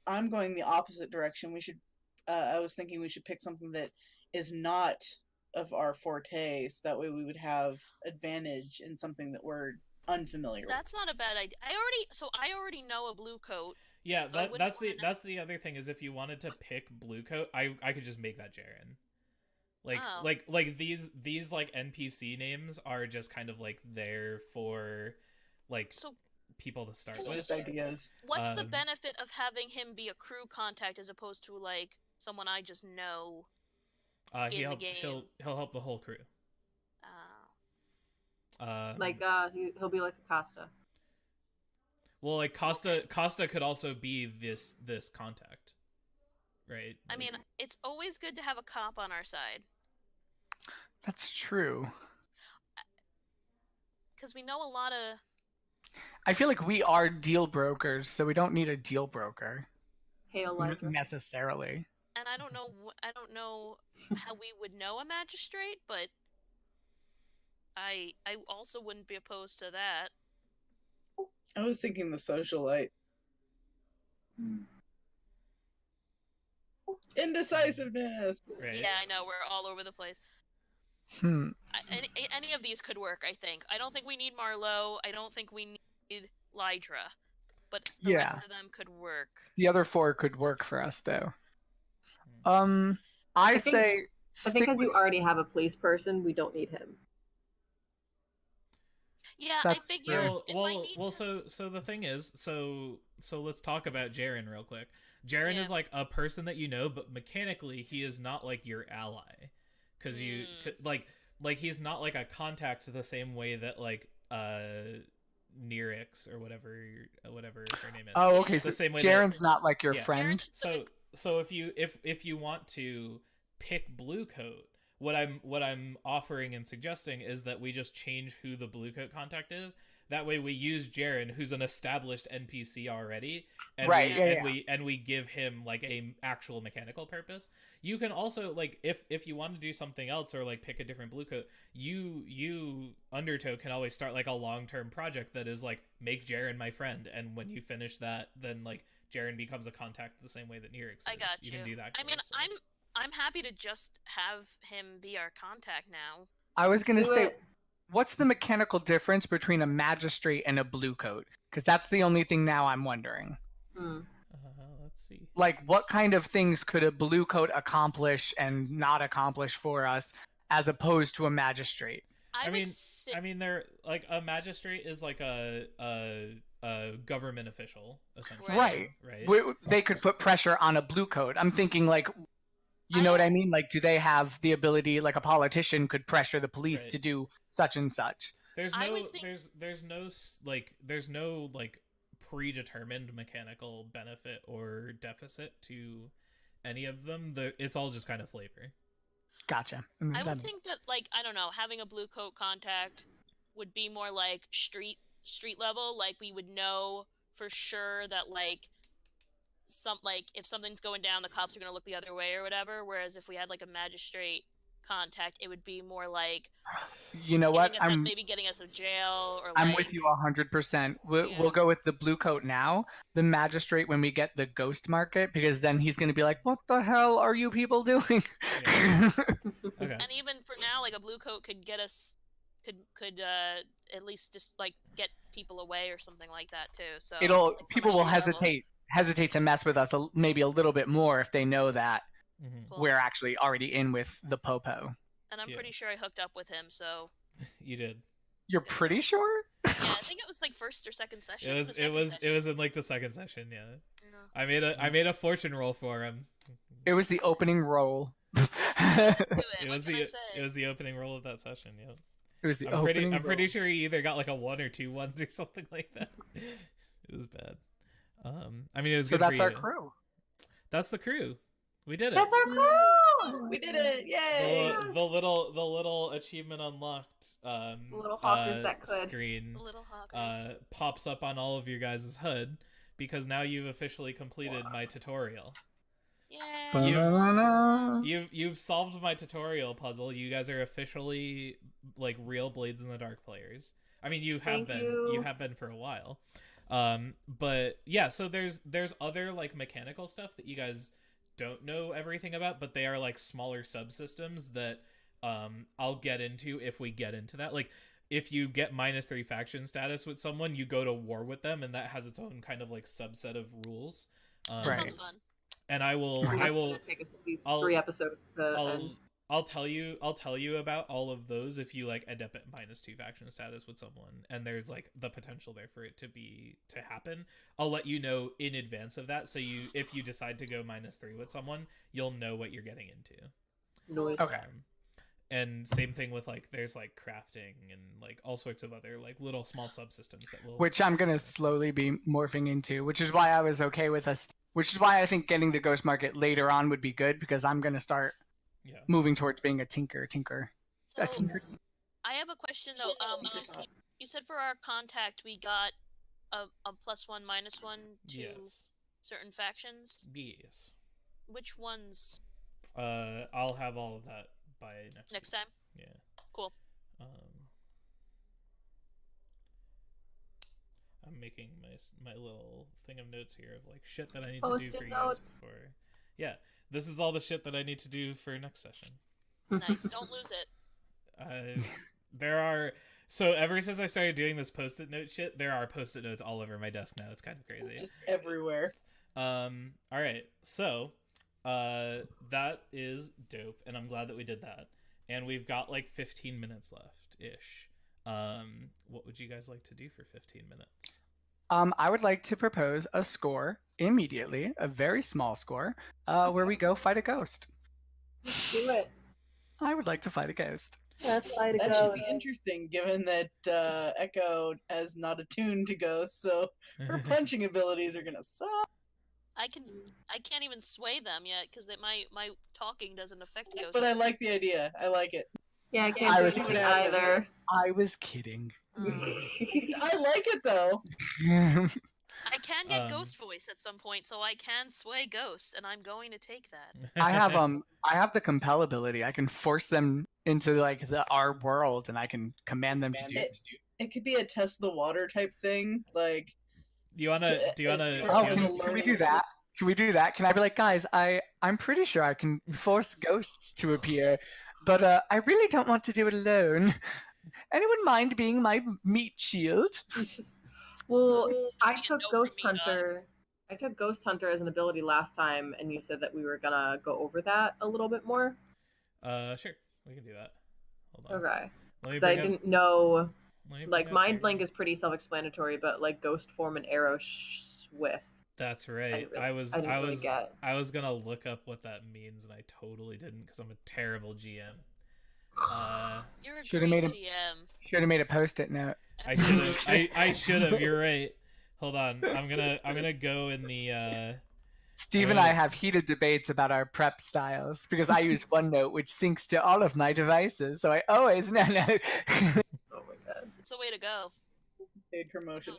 I'm going the opposite direction. We should. I was thinking we should pick something that is not of our forte, so that way we would have advantage in something that we're unfamiliar with. That's not a bad idea. I already know a blue coat. Yeah, So I wouldn't that's the other thing, is if you wanted to pick blue coat, I could just make that Jaren. Like these like NPC names are just kind of like there for like people to start with. Just ideas. What's the benefit of having him be a crew contact as opposed to like someone I just know in the game? He'll help the whole crew. He'll be like a Costa. Well, like Costa could also be this contact, right? I mean, it's always good to have a cop on our side. That's true. Because we know a lot of... I feel like we are deal brokers, so we don't need a deal broker. Hail like necessarily. And I don't know how we would know a magistrate, but I also wouldn't be opposed to that. I was thinking the socialite. Indecisiveness. Right. Yeah, I know, we're all over the place. Any of these could work, I think. I don't think we need Marlowe. I don't think we need Lydra. But the rest of them could work. The other 4 could work for us, though. I think because you already have a police person, we don't need him. Yeah, That's I figure. So the thing is, so let's talk about Jaren real quick. Jaren is like a person that you know, but mechanically he is not like your ally, because you like he's not like a contact the same way that like Nerix or whatever her name is. Oh, okay. So the same way Jaren's not like your friend. So if you want to pick blue coat, what I'm offering and suggesting is that we just change who the blue coat contact is. That way we use Jaren, who's an established NPC already, and we give him like a actual mechanical purpose. You can also like if you want to do something else or like pick a different blue coat, you Undertow can always start like a long-term project that is like, make Jaren my friend, and when you finish that, then like Jaren becomes a contact the same way that Nerix is. I got you. You can do that. I mean, I'm happy to just have him be our contact now. I was gonna say, what's the mechanical difference between a magistrate and a blue coat? Because that's the only thing now I'm wondering. Let's see. Like, what kind of things could a blue coat accomplish and not accomplish for us, as opposed to a magistrate? I mean, they're like, a magistrate is like a government official, essentially. Right. They could put pressure on a blue coat. I'm thinking like, you know what I mean? Like, do they have the ability, like a politician could pressure the police to do such and such? There's no predetermined mechanical benefit or deficit to any of them. It's all just kind of flavor. Gotcha. I would think that, like, I don't know, having a blue coat contact would be more like street level. Like, we would know for sure that, like, if something's going down, the cops are gonna look the other way or whatever. Whereas if we had like a magistrate contact, it would be more like, you know what, maybe getting us out of jail, or I'm like, with you 100%. We'll go with the blue coat now. The magistrate when we get the ghost market, because then he's going to be like, what the hell are you people doing? Yeah. Okay. And even for now, like, a blue coat could get us, could at least just like get people away or something like that too. So like, people will street level. hesitate to mess with us maybe a little bit more if they know that Mm-hmm. we're actually already in with the popo. And I'm pretty sure I hooked up with him, so. You did. You're pretty sure? Yeah, I think it was like first or second session. It was in like the second session. Yeah. I made a fortune roll for him. It was the opening roll. It was the opening roll of that session. Yeah. It was the I'm pretty sure he either got like a 1 or 2 ones or something like that. It was bad. I mean, it was. So good that's for our you. crew. That's the crew. We did it. That's our crew. We did it! Yay! The little achievement unlocked The little hawkers that could. screen The little hawkers. pops up on all of your guys' HUD because now you've officially completed my tutorial. Yay! You've solved my tutorial puzzle. You guys are officially like real Blades in the Dark players. I mean, you have been for a while. But yeah, so there's other like mechanical stuff that you guys don't know everything about, but they are like smaller subsystems that I'll get into if we get into that. Like, if you get -3 faction status with someone, you go to war with them, and that has its own kind of like subset of rules. That sounds fun. And I will Take us at least 3 episodes to end. I'll tell you about all of those if you like end up at -2 faction status with someone, and there's like the potential there for it to happen. I'll let you know in advance of that, so if you decide to go -3 with someone, you'll know what you're getting into. Okay. And same thing with like there's like crafting and like all sorts of other like little small subsystems that will. Which I'm gonna slowly be morphing into, which is why I was okay with us. Which is why I think getting the ghost market later on would be good, because I'm gonna start moving towards being a tinker. So, I have a question though. You said for our contact we got a +1, -1 to certain factions. Yes. Which ones? I'll have all of that by next time. Yeah. Cool. I'm making my little thing of notes here of like shit that I need to do for you guys before. Yeah, this is all the shit that I need to do for next session. Nice. Don't lose it. There are so ever since I started doing this post-it note shit, there are post-it notes all over my desk now. It's kind of crazy. Just everywhere. All right. So, that is dope, and I'm glad that we did that. And we've got like 15 minutes left ish. What would you guys like to do for 15 minutes? I would like to propose a score immediately, a very small score, where we go fight a ghost. Let's do it. I would like to fight a ghost. Let's fight a That ghost. should be interesting, given that Echo has not attuned to ghosts, so her punching abilities are gonna suck. I can't even sway them yet because my talking doesn't affect ghosts. But I like the idea. I like it. Yeah, I I can't was see kidding. it either. I was kidding. I like it though. I can get ghost voice at some point, so I can sway ghosts, and I'm going to take that. I have the compel ability. I can force them into like our world, and I can command them to do. It could be a test the water type thing, like. Do you wanna? Oh, can we do that? Can we do that? Can I be like, guys, I'm pretty sure I can force ghosts to appear, but I really don't want to do it alone. Anyone mind being my meat shield? Well, I took no Ghost from me, Hunter. I took Ghost Hunter as an ability last time, and you said that we were gonna go over that a little bit more. Sure, we can do that. Hold on. Okay. Let me Because I bring up- didn't know. let me bring Like up Mind your- Blink is pretty self-explanatory, but like Ghost Form and Arrow Swift. That's right. I didn't really get. I was gonna look up what that means, and I totally didn't because I'm a terrible GM. You're a Should've great made a- GM. Should have made a post-it note. I should have. You're right. Hold on. I'm gonna go in the Steve and I have heated debates about our prep styles because I use OneNote, which syncs to all of my devices. So I always know. Oh my god. It's the way to go. Paid promotion.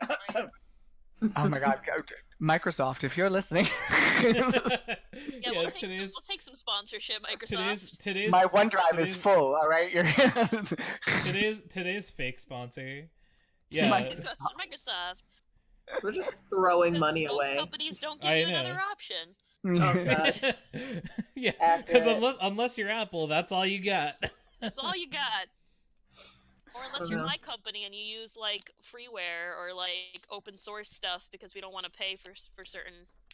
Oh my god, Microsoft, if you're listening. Yeah, we'll take some sponsorship, Microsoft. Today's my OneDrive is full. All right, today's fake sponsor. Yeah, Microsoft. We're just throwing money most away. Companies don't give you another option. Oh gosh. Yeah, because unless you're Apple, that's all you got. That's all you got. Or unless you're my company and you use like freeware or like open source stuff because we don't want to pay for certain.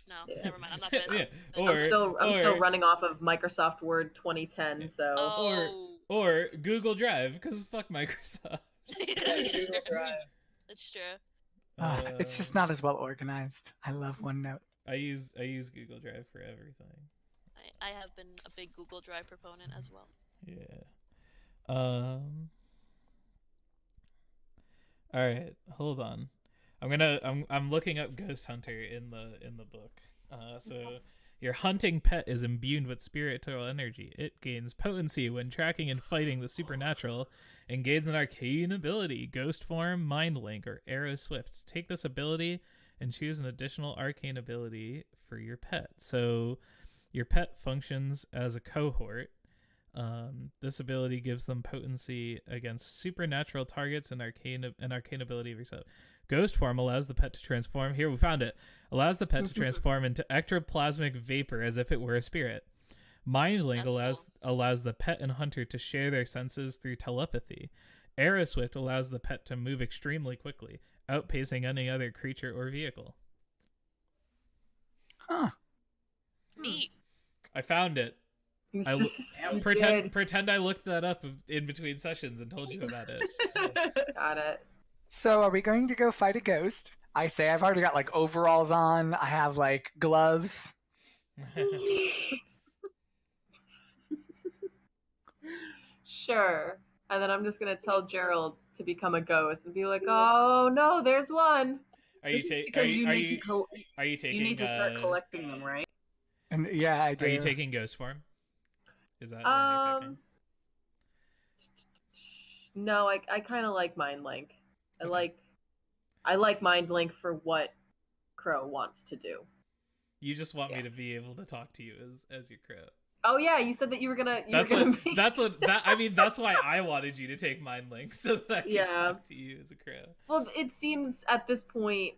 No, never mind. I'm not gonna. Yeah. I'm still running off of Microsoft Word 2010. So. Oh. Or Google Drive because fuck Microsoft. Google Drive. That's true. It's just not as well organized. I love OneNote. I use Google Drive for everything. I have been a big Google Drive proponent as well. Yeah. All right, hold on. I'm looking up Ghost Hunter in the book. So your hunting pet is imbued with spiritual energy. It gains potency when tracking and fighting the supernatural, and gains an arcane ability, Ghost Form, Mind Link, or Arrow Swift. Take this ability and choose an additional arcane ability for your pet. So your pet functions as a cohort. This ability gives them potency against supernatural targets and arcane ability of yourself. Ghost Form allows the pet to transform. Here, we found it. Allows the pet to transform into ectoplasmic vapor as if it were a spirit. Mind Link allows the pet and hunter to share their senses through telepathy. Arrow Swift allows the pet to move extremely quickly, outpacing any other creature or vehicle. Huh. Neat. I found it. Pretend I looked that up in between sessions and told you about it. Got it. So are we going to go fight a ghost? I say I've already got like overalls on. I have like gloves. Sure. And then I'm just gonna tell Gerald to become a ghost and be like, "Oh no, there's one." Are you taking? You need to start collecting them, right? And yeah, I do. Are you taking Ghost Form? Is that what you're picking? No, I kind of like Mind Link. I like Mind Link for what Crow wants to do. You just want me to be able to talk to you as your Crow. Oh yeah, you said that you were gonna. That's why I wanted you to take Mind Link so that I could talk to you as a Crow. Well, it seems at this point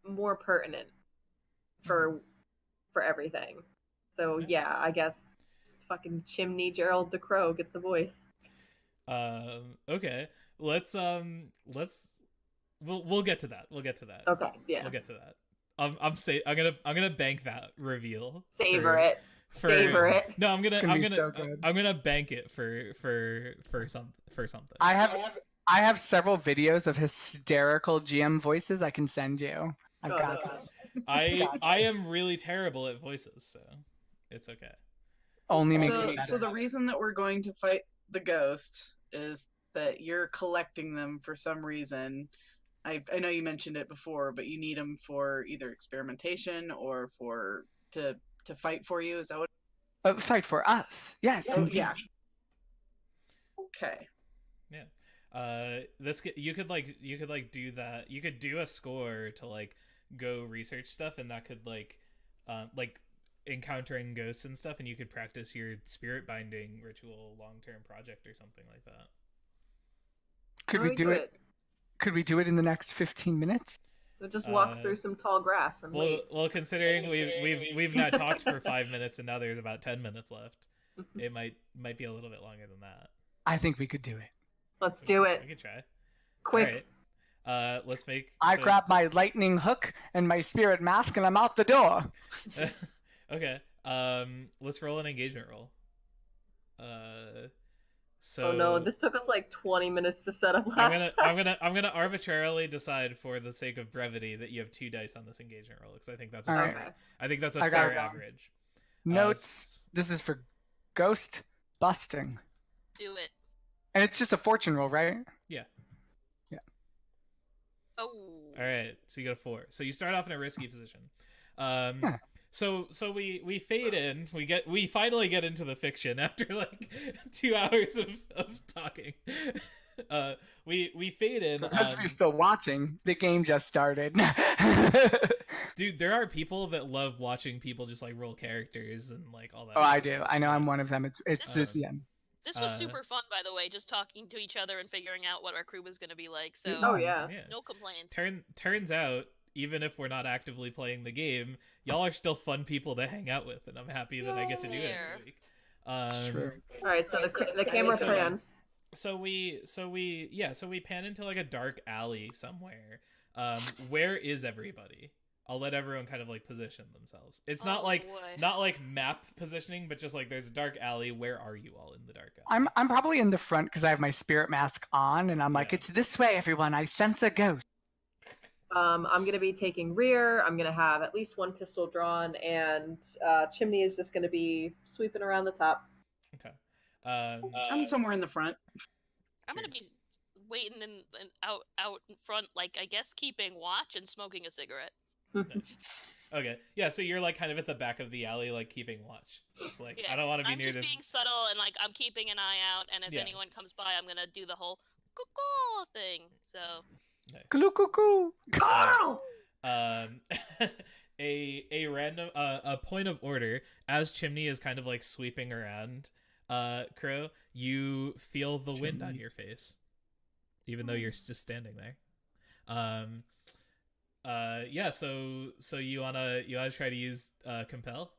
more pertinent for everything. So yeah, I guess fucking Chimney Gerald the Crow gets a voice. Okay. Let's we'll get to that. We'll get to that. Okay, yeah. We'll get to that. I'm gonna bank that reveal. Savor it. No, I'm gonna bank it for something. I have several videos of hysterical GM voices I can send you. I've got them. I am really terrible at voices, so it's okay. Only makes it better. So the reason that we're going to fight the ghost is that you're collecting them for some reason. I know you mentioned it before, but you need them for either experimentation or to fight for you. Is that what? Fight for us. Yes. Oh, yeah. Okay. Yeah. You could do that. You could do a score to like go research stuff, and that could like encountering ghosts and stuff, and you could practice your spirit binding ritual long-term project or something like that. Could we do it? Could we do it in the next 15 minutes? We'll just walk through some tall grass and wait. Well, considering we've now talked for 5 minutes and now there's about 10 minutes left, it might be a little bit longer than that. I think we could do it. Let's do it. We could try. Quick. All right. Let's make. I grab my lightning hook and my spirit mask, and I'm out the door. Okay. Let's roll an engagement roll. So oh no, this took us like 20 minutes to set up last I'm gonna arbitrarily decide for the sake of brevity that you have 2 dice on this engagement roll because I think that's a fair average. Notes. This is for ghost busting. Do it. And it's just a fortune roll, right? Yeah. Oh. All right. So you got a 4. So you start off in a risky position. So we fade in. We finally get into the fiction after like 2 hours of talking. We fade in. So those of you still watching, the game just started. Dude, there are people that love watching people just like roll characters and like all that. Oh, other I do. stuff. I know Yeah. I'm one of them. It's just yeah. This was super fun, by the way, just talking to each other and figuring out what our crew was going to be like. So, Oh yeah. no complaints. Turns out, even if we're not actively playing the game, y'all are still fun people to hang out with, and I'm happy that I get to do it every week. It's true. All right, so the camera pans. So we pan into like a dark alley somewhere. Where is everybody? I'll let everyone kind of like position themselves. It's not like map positioning, but just like there's a dark alley. Where are you all in the dark alley? I'm probably in the front because I have my spirit mask on, and I'm like, it's this way, everyone. I sense a ghost. I'm gonna be taking rear. I'm gonna have at least one pistol drawn, and Chimney is just gonna be sweeping around the top. Okay. I'm somewhere in the front. I'm gonna be waiting and out in front, like I guess keeping watch and smoking a cigarette. Nice. Okay, yeah, so you're like kind of at the back of the alley, like keeping watch. It's like I don't want to be near this. I'm just being subtle and like I'm keeping an eye out, and if anyone comes by, I'm gonna do the whole cuckoo thing. So. Nice. Cuckoo. Carl. A random a point of order as Chimney is kind of like sweeping around. Crow, you feel the wind on your face, even though you're just standing there. Yeah, so you wanna try to use compel?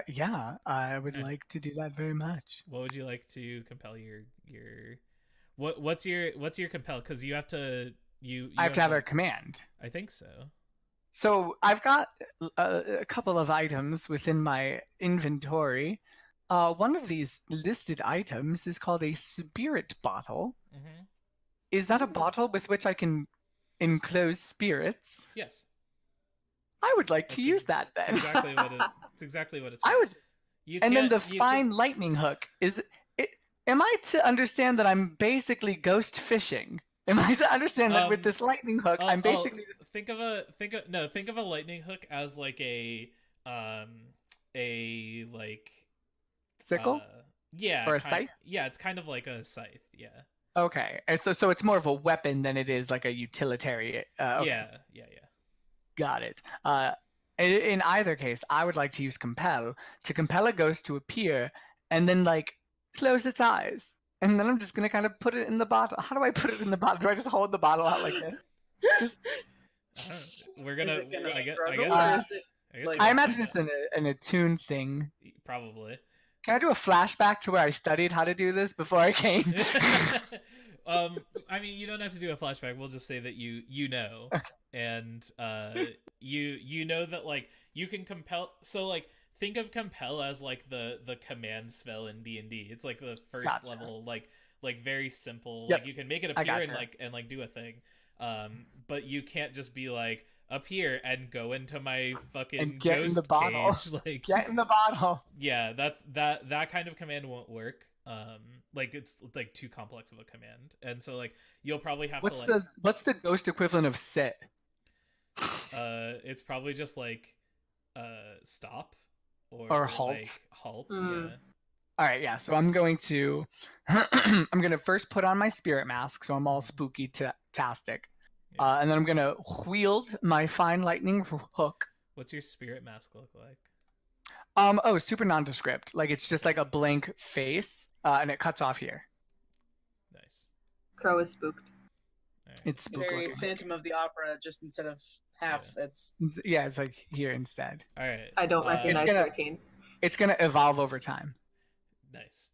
Yeah, I would like to do that very much. What would you like to compel your what's your compel? Because you have to I have to have a command. I think so. So I've got a couple of items within my inventory. One of these listed items is called a spirit bottle. Mm-hmm. Is that a bottle with which I can enclose spirits? Yes. I would like to use that then. It's exactly what it's. I would. Then the fine lightning hook is. Am I to understand that I'm basically ghost fishing? Am I to understand that with this lightning hook, I'm basically just think of a lightning hook as like a like sickle? Yeah. Or a scythe? Yeah, it's kind of like a scythe. Yeah. Okay, so it's more of a weapon than it is like a utilitarian. Okay. Yeah. Got it. In either case, I would like to use compel to compel a ghost to appear, and then like close its eyes, and then I'm just gonna kind of put it in the bottle. How do I put it in the bottle? Do I just hold the bottle out like this? Just. We're gonna. I imagine it's an attuned thing. Probably. Can I do a flashback to where I studied how to do this before I came? I mean, you don't have to do a flashback. We'll just say that you know, and you know that like you can compel. So like think of compel as like the command spell in D&D. It's like the first level, like very simple. Yep. Like you can make it appear and like do a thing. But you can't just be like appear and go into my fucking and get ghost in the bottle. cage. Like get in the bottle. Yeah, that kind of command won't work. Like it's like too complex of a command, and so like you'll probably have what's the ghost equivalent of sit? It's probably just like stop or halt. Like, halt. Yeah. All right, yeah. So I'm going to first put on my spirit mask, so I'm all spooky tastic. Yeah. And then I'm gonna wield my fine lightning hook. What's your spirit mask look like? Super nondescript. Like it's just like a blank face, and it cuts off here. Nice. Crow is spooked. Right. It's spooked. Very Phantom of the Opera, just instead of half, it's it's like here instead. All right. I don't recognize 13. It's gonna evolve over time. Nice.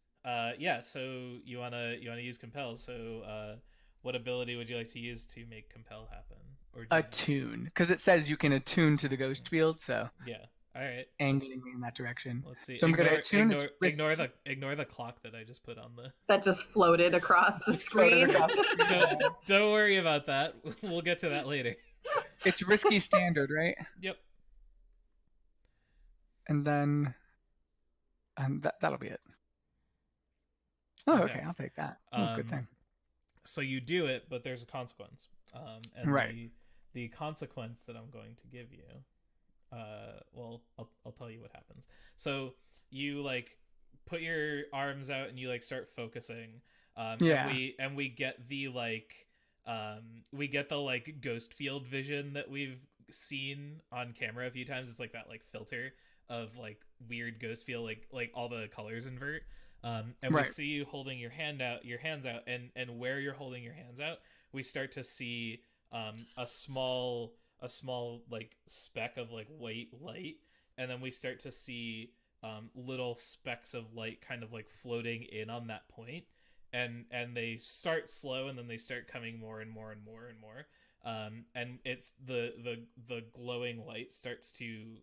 Yeah. So you wanna use compel. So what ability would you like to use to make compel happen? Or attune, because it says you can attune to the ghost field. So yeah. All right. Angling me in that direction. Let's see. So I'm gonna attune. Ignore the clock that I just put on the. That just floated across the screen. Don't worry about that. We'll get to that later. It's risky standard, right? Yep. And then, that'll be it. Oh, okay. I'll take that. Good thing. So you do it, but there's a consequence. And right. The consequence that I'm going to give you well, I'll tell you what happens. So you like put your arms out and you like start focusing, and we get the like ghost field vision that we've seen on camera a few times. It's like that like filter of like weird ghost feel, like all the colors invert. And we see you holding your hands out, and where you're holding your hands out, we start to see a small like speck of like white light, and then we start to see little specks of light kind of like floating in on that point, and they start slow, and then they start coming more and more and more and more. And it's the glowing light starts to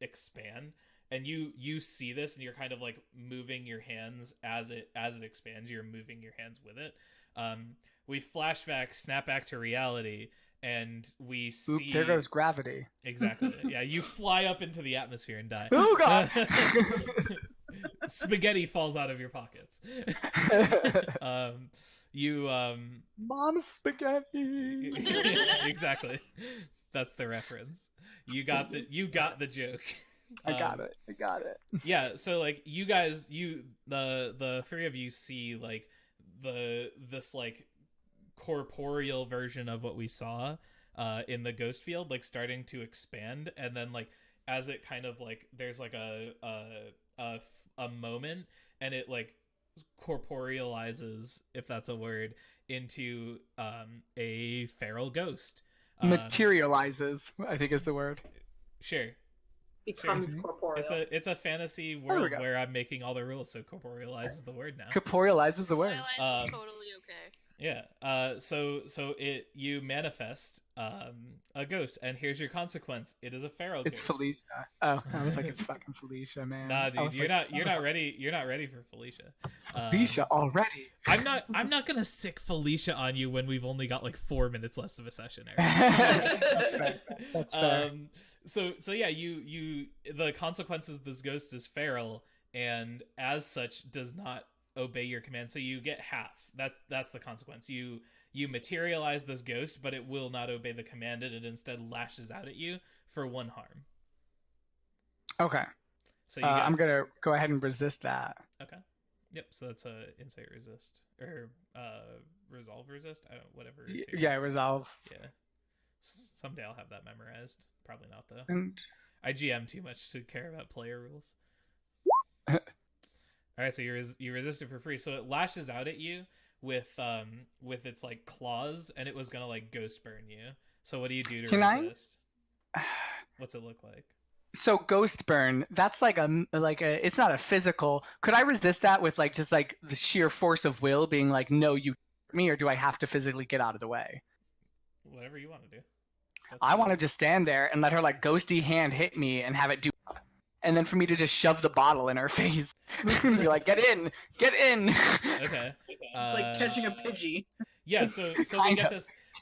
expand, and you see this, and you're kind of like moving your hands as it expands. You're moving your hands with it. We snap back to reality, and we see. Oop, there goes gravity. Exactly. Yeah, you fly up into the atmosphere and die. Oh god! Spaghetti falls out of your pockets. Mom's spaghetti. Exactly. That's the reference. You got the joke. I got it. Yeah, so like you guys, the three of you see like this like corporeal version of what we saw in the ghost field, like starting to expand, and then like as it kind of like there's like a moment, and it like corporealizes, if that's a word, into a feral ghost. Materializes, I think is the word. Sure. Becomes corporeal. It's a fantasy world where I'm making all the rules, so corporealizes the word now. Corporealizes the word. Is totally okay. Yeah. So you manifest a ghost, and here's your consequence. It is a feral ghost. It's Felicia. Oh, I was like, it's fucking Felicia, man. Nah, dude, you're not ready. You're not ready for Felicia. Felicia already. I'm not gonna sick Felicia on you when we've only got like 4 minutes less of a session. That's fair. So yeah, you the consequences. This ghost is feral, and as such does not obey your command. So you get half. That's the consequence. You materialize this ghost, but it will not obey the command, and it instead lashes out at you for 1 harm. Okay. So I'm gonna go ahead and resist that. Okay. Yep. So that's a insight resist or resolve resist. Whatever. Yeah, resolve. Yeah. Someday I'll have that memorized. Probably not though. And I GM too much to care about player rules. All right, so you resist it for free. So it lashes out at you with its like claws, and it was gonna like ghost burn you. So what do you do to resist? What's it look like? So ghost burn, that's like a it's not a physical. Could I resist that with like just like the sheer force of will, being like, no, you me, or do I have to physically get out of the way? Whatever you want to do. I want to just stand there and let her like ghosty hand hit me and have it do, and then for me to just shove the bottle in her face and be like, get in. Okay. It's like catching a Pidgey. Yeah, so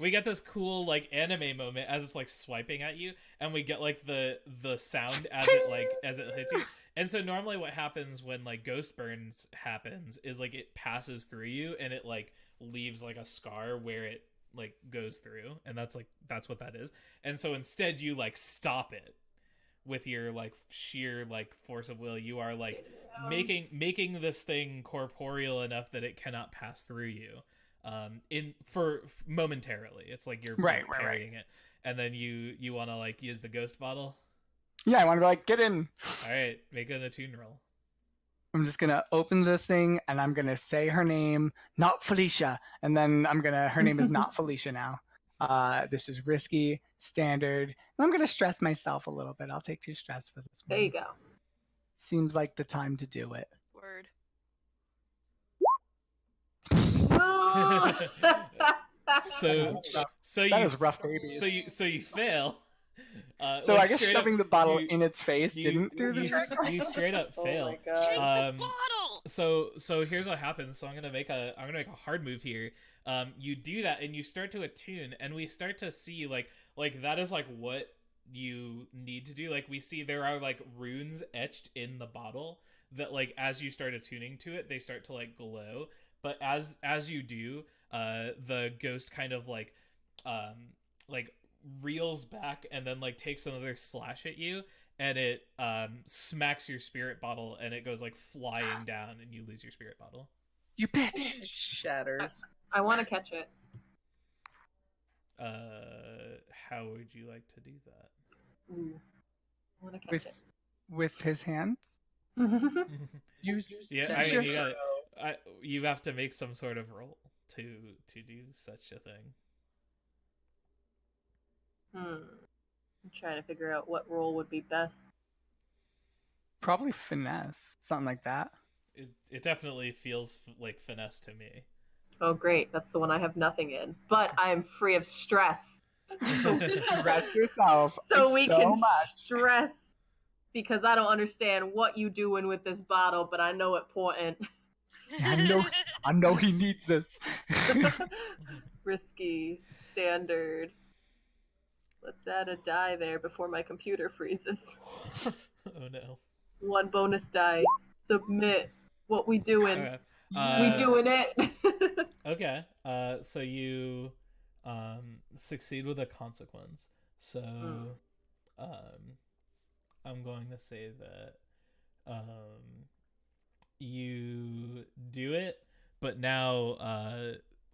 we get this cool like anime moment as it's like swiping at you, and we get like the sound as it hits you. And so normally what happens when like ghost burns happens is like it passes through you, and it like leaves like a scar where it like goes through, and that's what that is. And so instead you like stop it with your like sheer like force of will. You are like making this thing corporeal enough that it cannot pass through you for momentarily. It's like you're parrying it, and then you want to like use the ghost bottle. Yeah, I want to be like, get in. All right, make an attune roll. I'm just gonna open the thing, and I'm gonna say her name, not Felicia, and then her name is not Felicia now. This is risky, standard, and I'm gonna stress myself a little bit. I'll take 2 stress for this one. There you go. Seems like the time to do it. Word. That is rough, babies. So you fail. So like I guess shoving the bottle in its face didn't do the trick. You straight up fail. Oh my God. Take the bottle. So here's what happens. So I'm gonna make a hard move here. You do that, and you start to attune, and we start to see like that is like what you need to do. Like we see there are like runes etched in the bottle that like as you start attuning to it, they start to like glow. But as you do, the ghost kind of like reels back and then like takes another slash at you, and it smacks your spirit bottle, and it goes like flying down, and you lose your spirit bottle. You bitch. It shatters. I want to catch it. How would you like to do that? Ooh, I want to catch With his hands? it. Yeah, I mean, you have to make some sort of roll to do such a thing. I'm trying to figure out what role would be best. Probably finesse, something like that. It definitely feels like finesse to me. Oh, great. That's the one I have nothing in. But I am free of stress. Dress yourself So we can much. stress. Because I don't understand what you doing with this bottle, but I know it's important. I know he needs this. Risky. Standard. Let's add a die there before my computer freezes. Oh no. 1 bonus die. Submit. What we doing? Okay. We doing it. Okay. So you succeed with a consequence. So I'm going to say that you do it, but now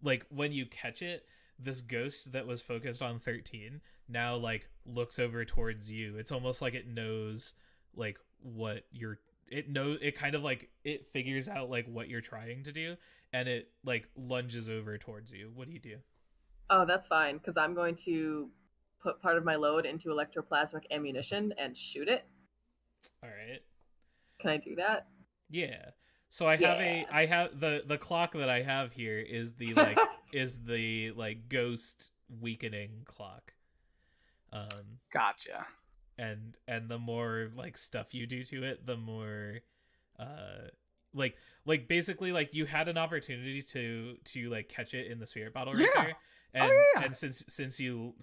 like when you catch it, this ghost that was focused on 13 now like looks over towards you. It's almost like it knows like what you're it kind of like it figures out like what you're trying to do, and it like lunges over towards you. What do you do? Oh, that's fine, because I'm going to put part of my load into electroplasmic ammunition and shoot it. All right. Can I do that? Yeah. So I have the clock that I have here is the like ghost weakening clock. Gotcha. And the more like stuff you do to it, the more like basically like you had an opportunity to like catch it in the spirit bottle right there. And and since you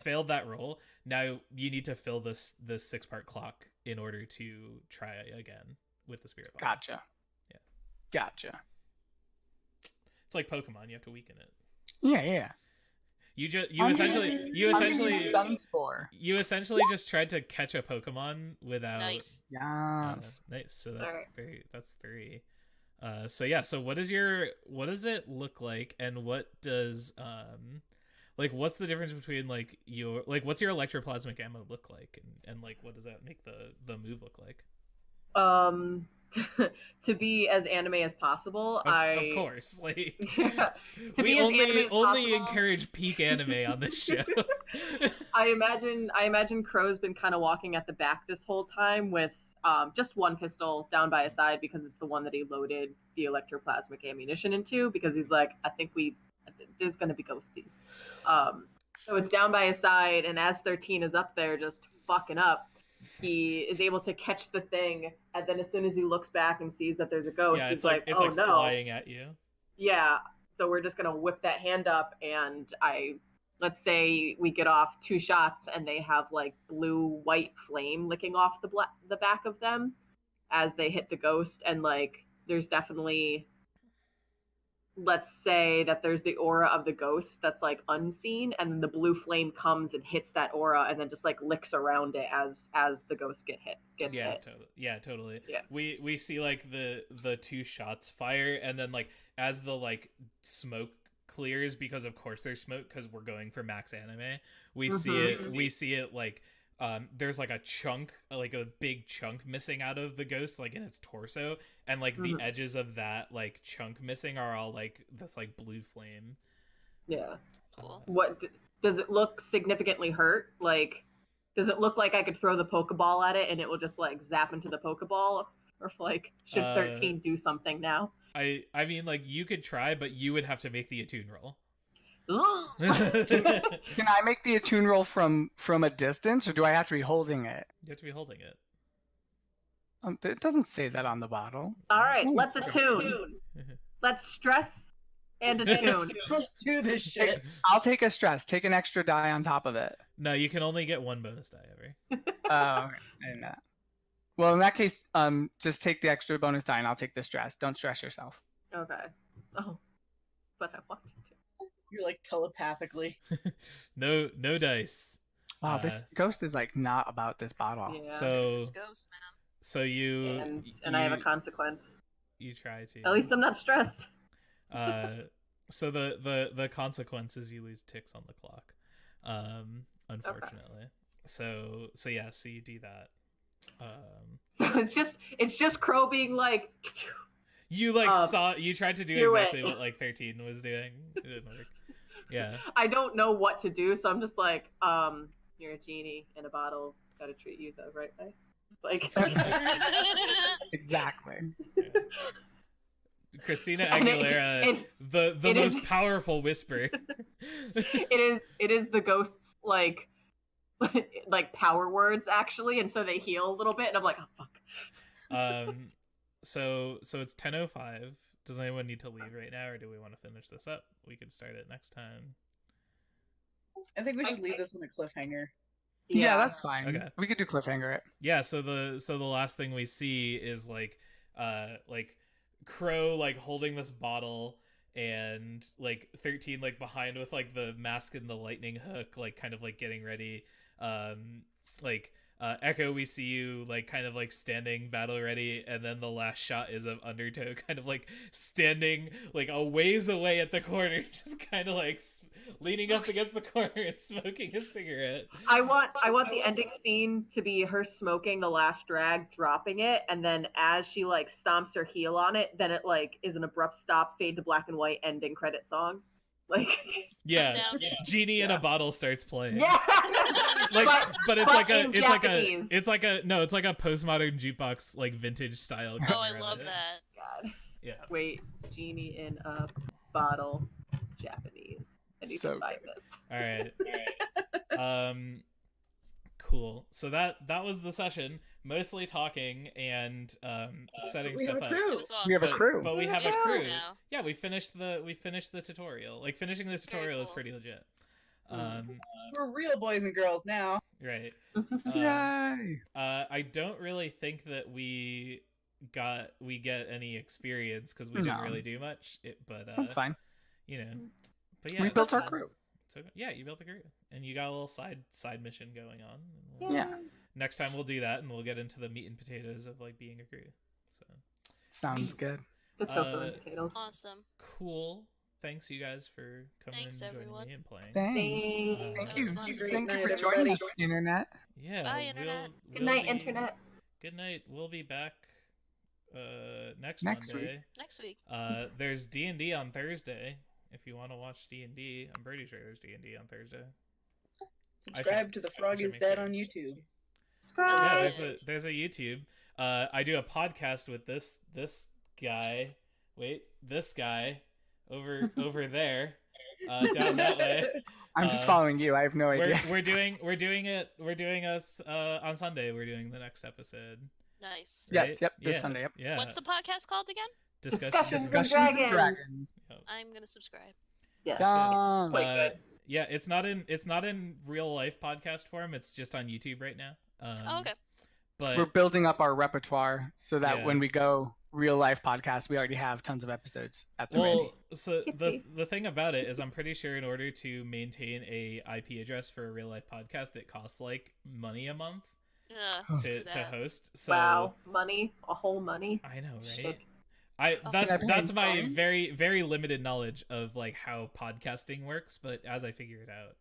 failed that roll, now you need to fill this 6-part clock in order to try again with the spirit bottle. Gotcha. Yeah. Gotcha. It's like Pokemon, you have to weaken it. Yeah. You essentially just tried to catch a Pokemon without. Nice. Yes. Nice. So that's 3. So yeah. So what does it look like, and what does like what's the difference between like your like what's your electroplasmic ammo look like, and like what does that make the move look like? To be as anime as possible, of course, like yeah, we only encourage peak anime on this show. I imagine Crow's been kind of walking at the back this whole time with just one pistol down by his side, because it's the one that he loaded the electroplasmic ammunition into, because he's like, I think there's going to be ghosties. So it's down by his side, and as 13 is up there just fucking up, he is able to catch the thing, and then as soon as he looks back and sees that there's a ghost, he's like, it's oh like no, flying at you. Yeah, so we're just gonna whip that hand up, and let's say we get off 2 shots, and they have like blue-white flame licking off the back of them as they hit the ghost, and like there's definitely, let's say that there's the aura of the ghost that's like unseen, and then the blue flame comes and hits that aura, and then just like licks around it as the ghost gets hit. Totally. Yeah. We see like the 2 shots fire, and then like as the like smoke clears, because of course there's smoke because we're going for max anime, we see it like there's like a chunk, like a big chunk missing out of the ghost, like in its torso, and like the edges of that like chunk missing are all like this like blue flame. Yeah. Cool. What does it look significantly hurt? Like, does it look like I could throw the Pokeball at it and it will just like zap into the Pokeball? Or like, should 13 do something now? I mean, like you could try, but you would have to make the attune roll. Can I make the attune roll from a distance, or do I have to be holding it? You have to be holding it. It doesn't say that on the bottle. All right, let's attune. Let's stress and attune. Let's do this shit. I'll take a stress. Take an extra die on top of it. No, you can only get 1 bonus die ever. Oh, okay. I didn't know that. Well, in that case, just take the extra bonus die, and I'll take the stress. Don't stress yourself. Okay. Oh, but I want to. You're like telepathically. No dice. Wow, this ghost is like not about this bottle. Yeah. So This ghost, man. so you and I have a consequence. you try to. At least I'm not stressed. So the consequence is you lose ticks on the clock. Unfortunately. So yeah, so you do that. So it's just Crow being like, You you tried to do your exactly way. what like 13 was doing. It didn't work. Yeah. I don't know what to do, so I'm just like, you're a genie in a bottle. Gotta treat you the right way. Like, Exactly. Yeah. Christina And Aguilera, the most powerful whisper. it is the ghost's like power words actually, and so they heal a little bit, and I'm like, oh fuck. So it's 10:05. Does anyone need to leave right now, or do we want to finish this up? We could start it next time. I think we should leave this on a cliffhanger. Yeah, that's fine. Okay. We could do cliffhanger it. Yeah, so the last thing we see is like Crow like holding this bottle, and like 13 like behind with like the mask and the lightning hook, like kind of like getting ready. Echo, we see you like kind of like standing battle ready, and then the last shot is of Undertow kind of like standing like a ways away at the corner, just kind of like leaning up against the corner and smoking a cigarette. I want the ending scene to be her smoking the last drag, dropping it, and then as she like stomps her heel on it, then it like is an abrupt stop, fade to black and white, ending credit song. Like, yeah, down. Genie in a bottle starts playing. yeah, but it's in like a postmodern jukebox, like vintage style. Oh, I cover of love it. that. God. Yeah. Wait, genie in a bottle, Japanese. I need So to find good. this. All right. Cool. So that was the session, mostly talking and setting We have stuff a up. crew. It was awesome. We have a crew. But we have a Yeah. crew. Now. Yeah, we finished the tutorial. Like finishing the tutorial is cool. pretty legit. We're real boys and girls now. Right. Yay! I don't really think that we get any experience because we didn't No. really do much. But That's fine. you know. But yeah, We it's built our fun. crew. So yeah, you built a crew, and you got a little side mission going on. And Yeah. Next time we'll do that, and we'll get into the meat and potatoes of like being a crew. So Sounds good. The tofu and potatoes. Awesome. cool. Thanks you guys for coming Thanks, and joining everyone. me and playing. Thanks. Thanks. Thank you. That was fun. Thank you Great for night, joining everybody. us, Internet. Yeah. Bye, Internet. Good night, internet. Good night. We'll be back next Next Monday. week. Next week. There's D&D on Thursday. If you want to watch D&D, I'm pretty sure there's D&D on Thursday. Subscribe to The Frog should is make Dead sure. on YouTube. Yeah, Subscribe. there's a YouTube. I do a podcast with this guy. Wait, this guy over there, down that way. I'm just following you. I have no idea. We're doing us on Sunday. We're doing the next episode. Nice. Yep, right? this Sunday. Yep. Yeah. What's the podcast called again? Discussions Discussions and and Dragons. I'm gonna subscribe. Yes. Done. Wait, Yeah, it's not in real life podcast form. It's just on YouTube right now. Oh, okay. But We're building up our repertoire so that Yeah. when we go real life podcast, we already have tons of episodes at the ready. well, so the thing about it is, I'm pretty sure in order to maintain a IP address for a real life podcast, it costs like money a month Yeah. to host. So wow, money, a whole money. I know, right? Shit. That's Okay. my very very limited knowledge of like how podcasting works, but as I figure it out,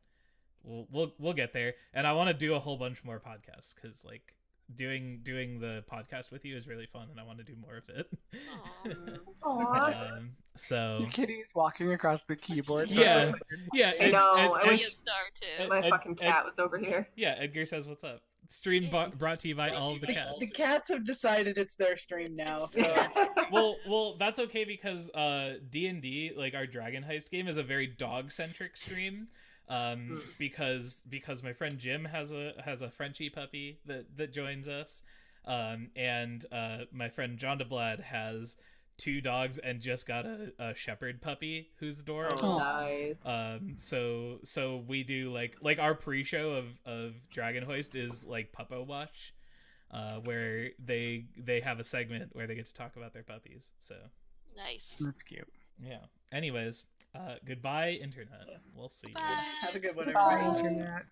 we'll get there. And I want to do a whole bunch more podcasts because like doing the podcast with you is really fun, and I want to do more of it. Aw. So Kitty's walking across the keyboard. so Yeah. it's- yeah, I know, I Be wish- a star too. My Ed- fucking cat was over here. yeah. Edgar says, "What's up?" Stream brought to you by all of the cats. The cats have decided it's their stream now. So Well, that's okay because D&D, like our Dragon Heist game, is a very dog-centric stream. Because my friend Jim has a Frenchie puppy that joins us, and my friend John DeBlad has 2 dogs and just got a shepherd puppy who's adorable. Oh, nice. So we do like our pre-show of Dragon Hoist is like Puppo Watch, where they have a segment where they get to talk about their puppies. So Nice. That's cute. Yeah. Anyways, goodbye, internet. Yeah. We'll see. Bye. Have a good one, Bye, everybody. internet.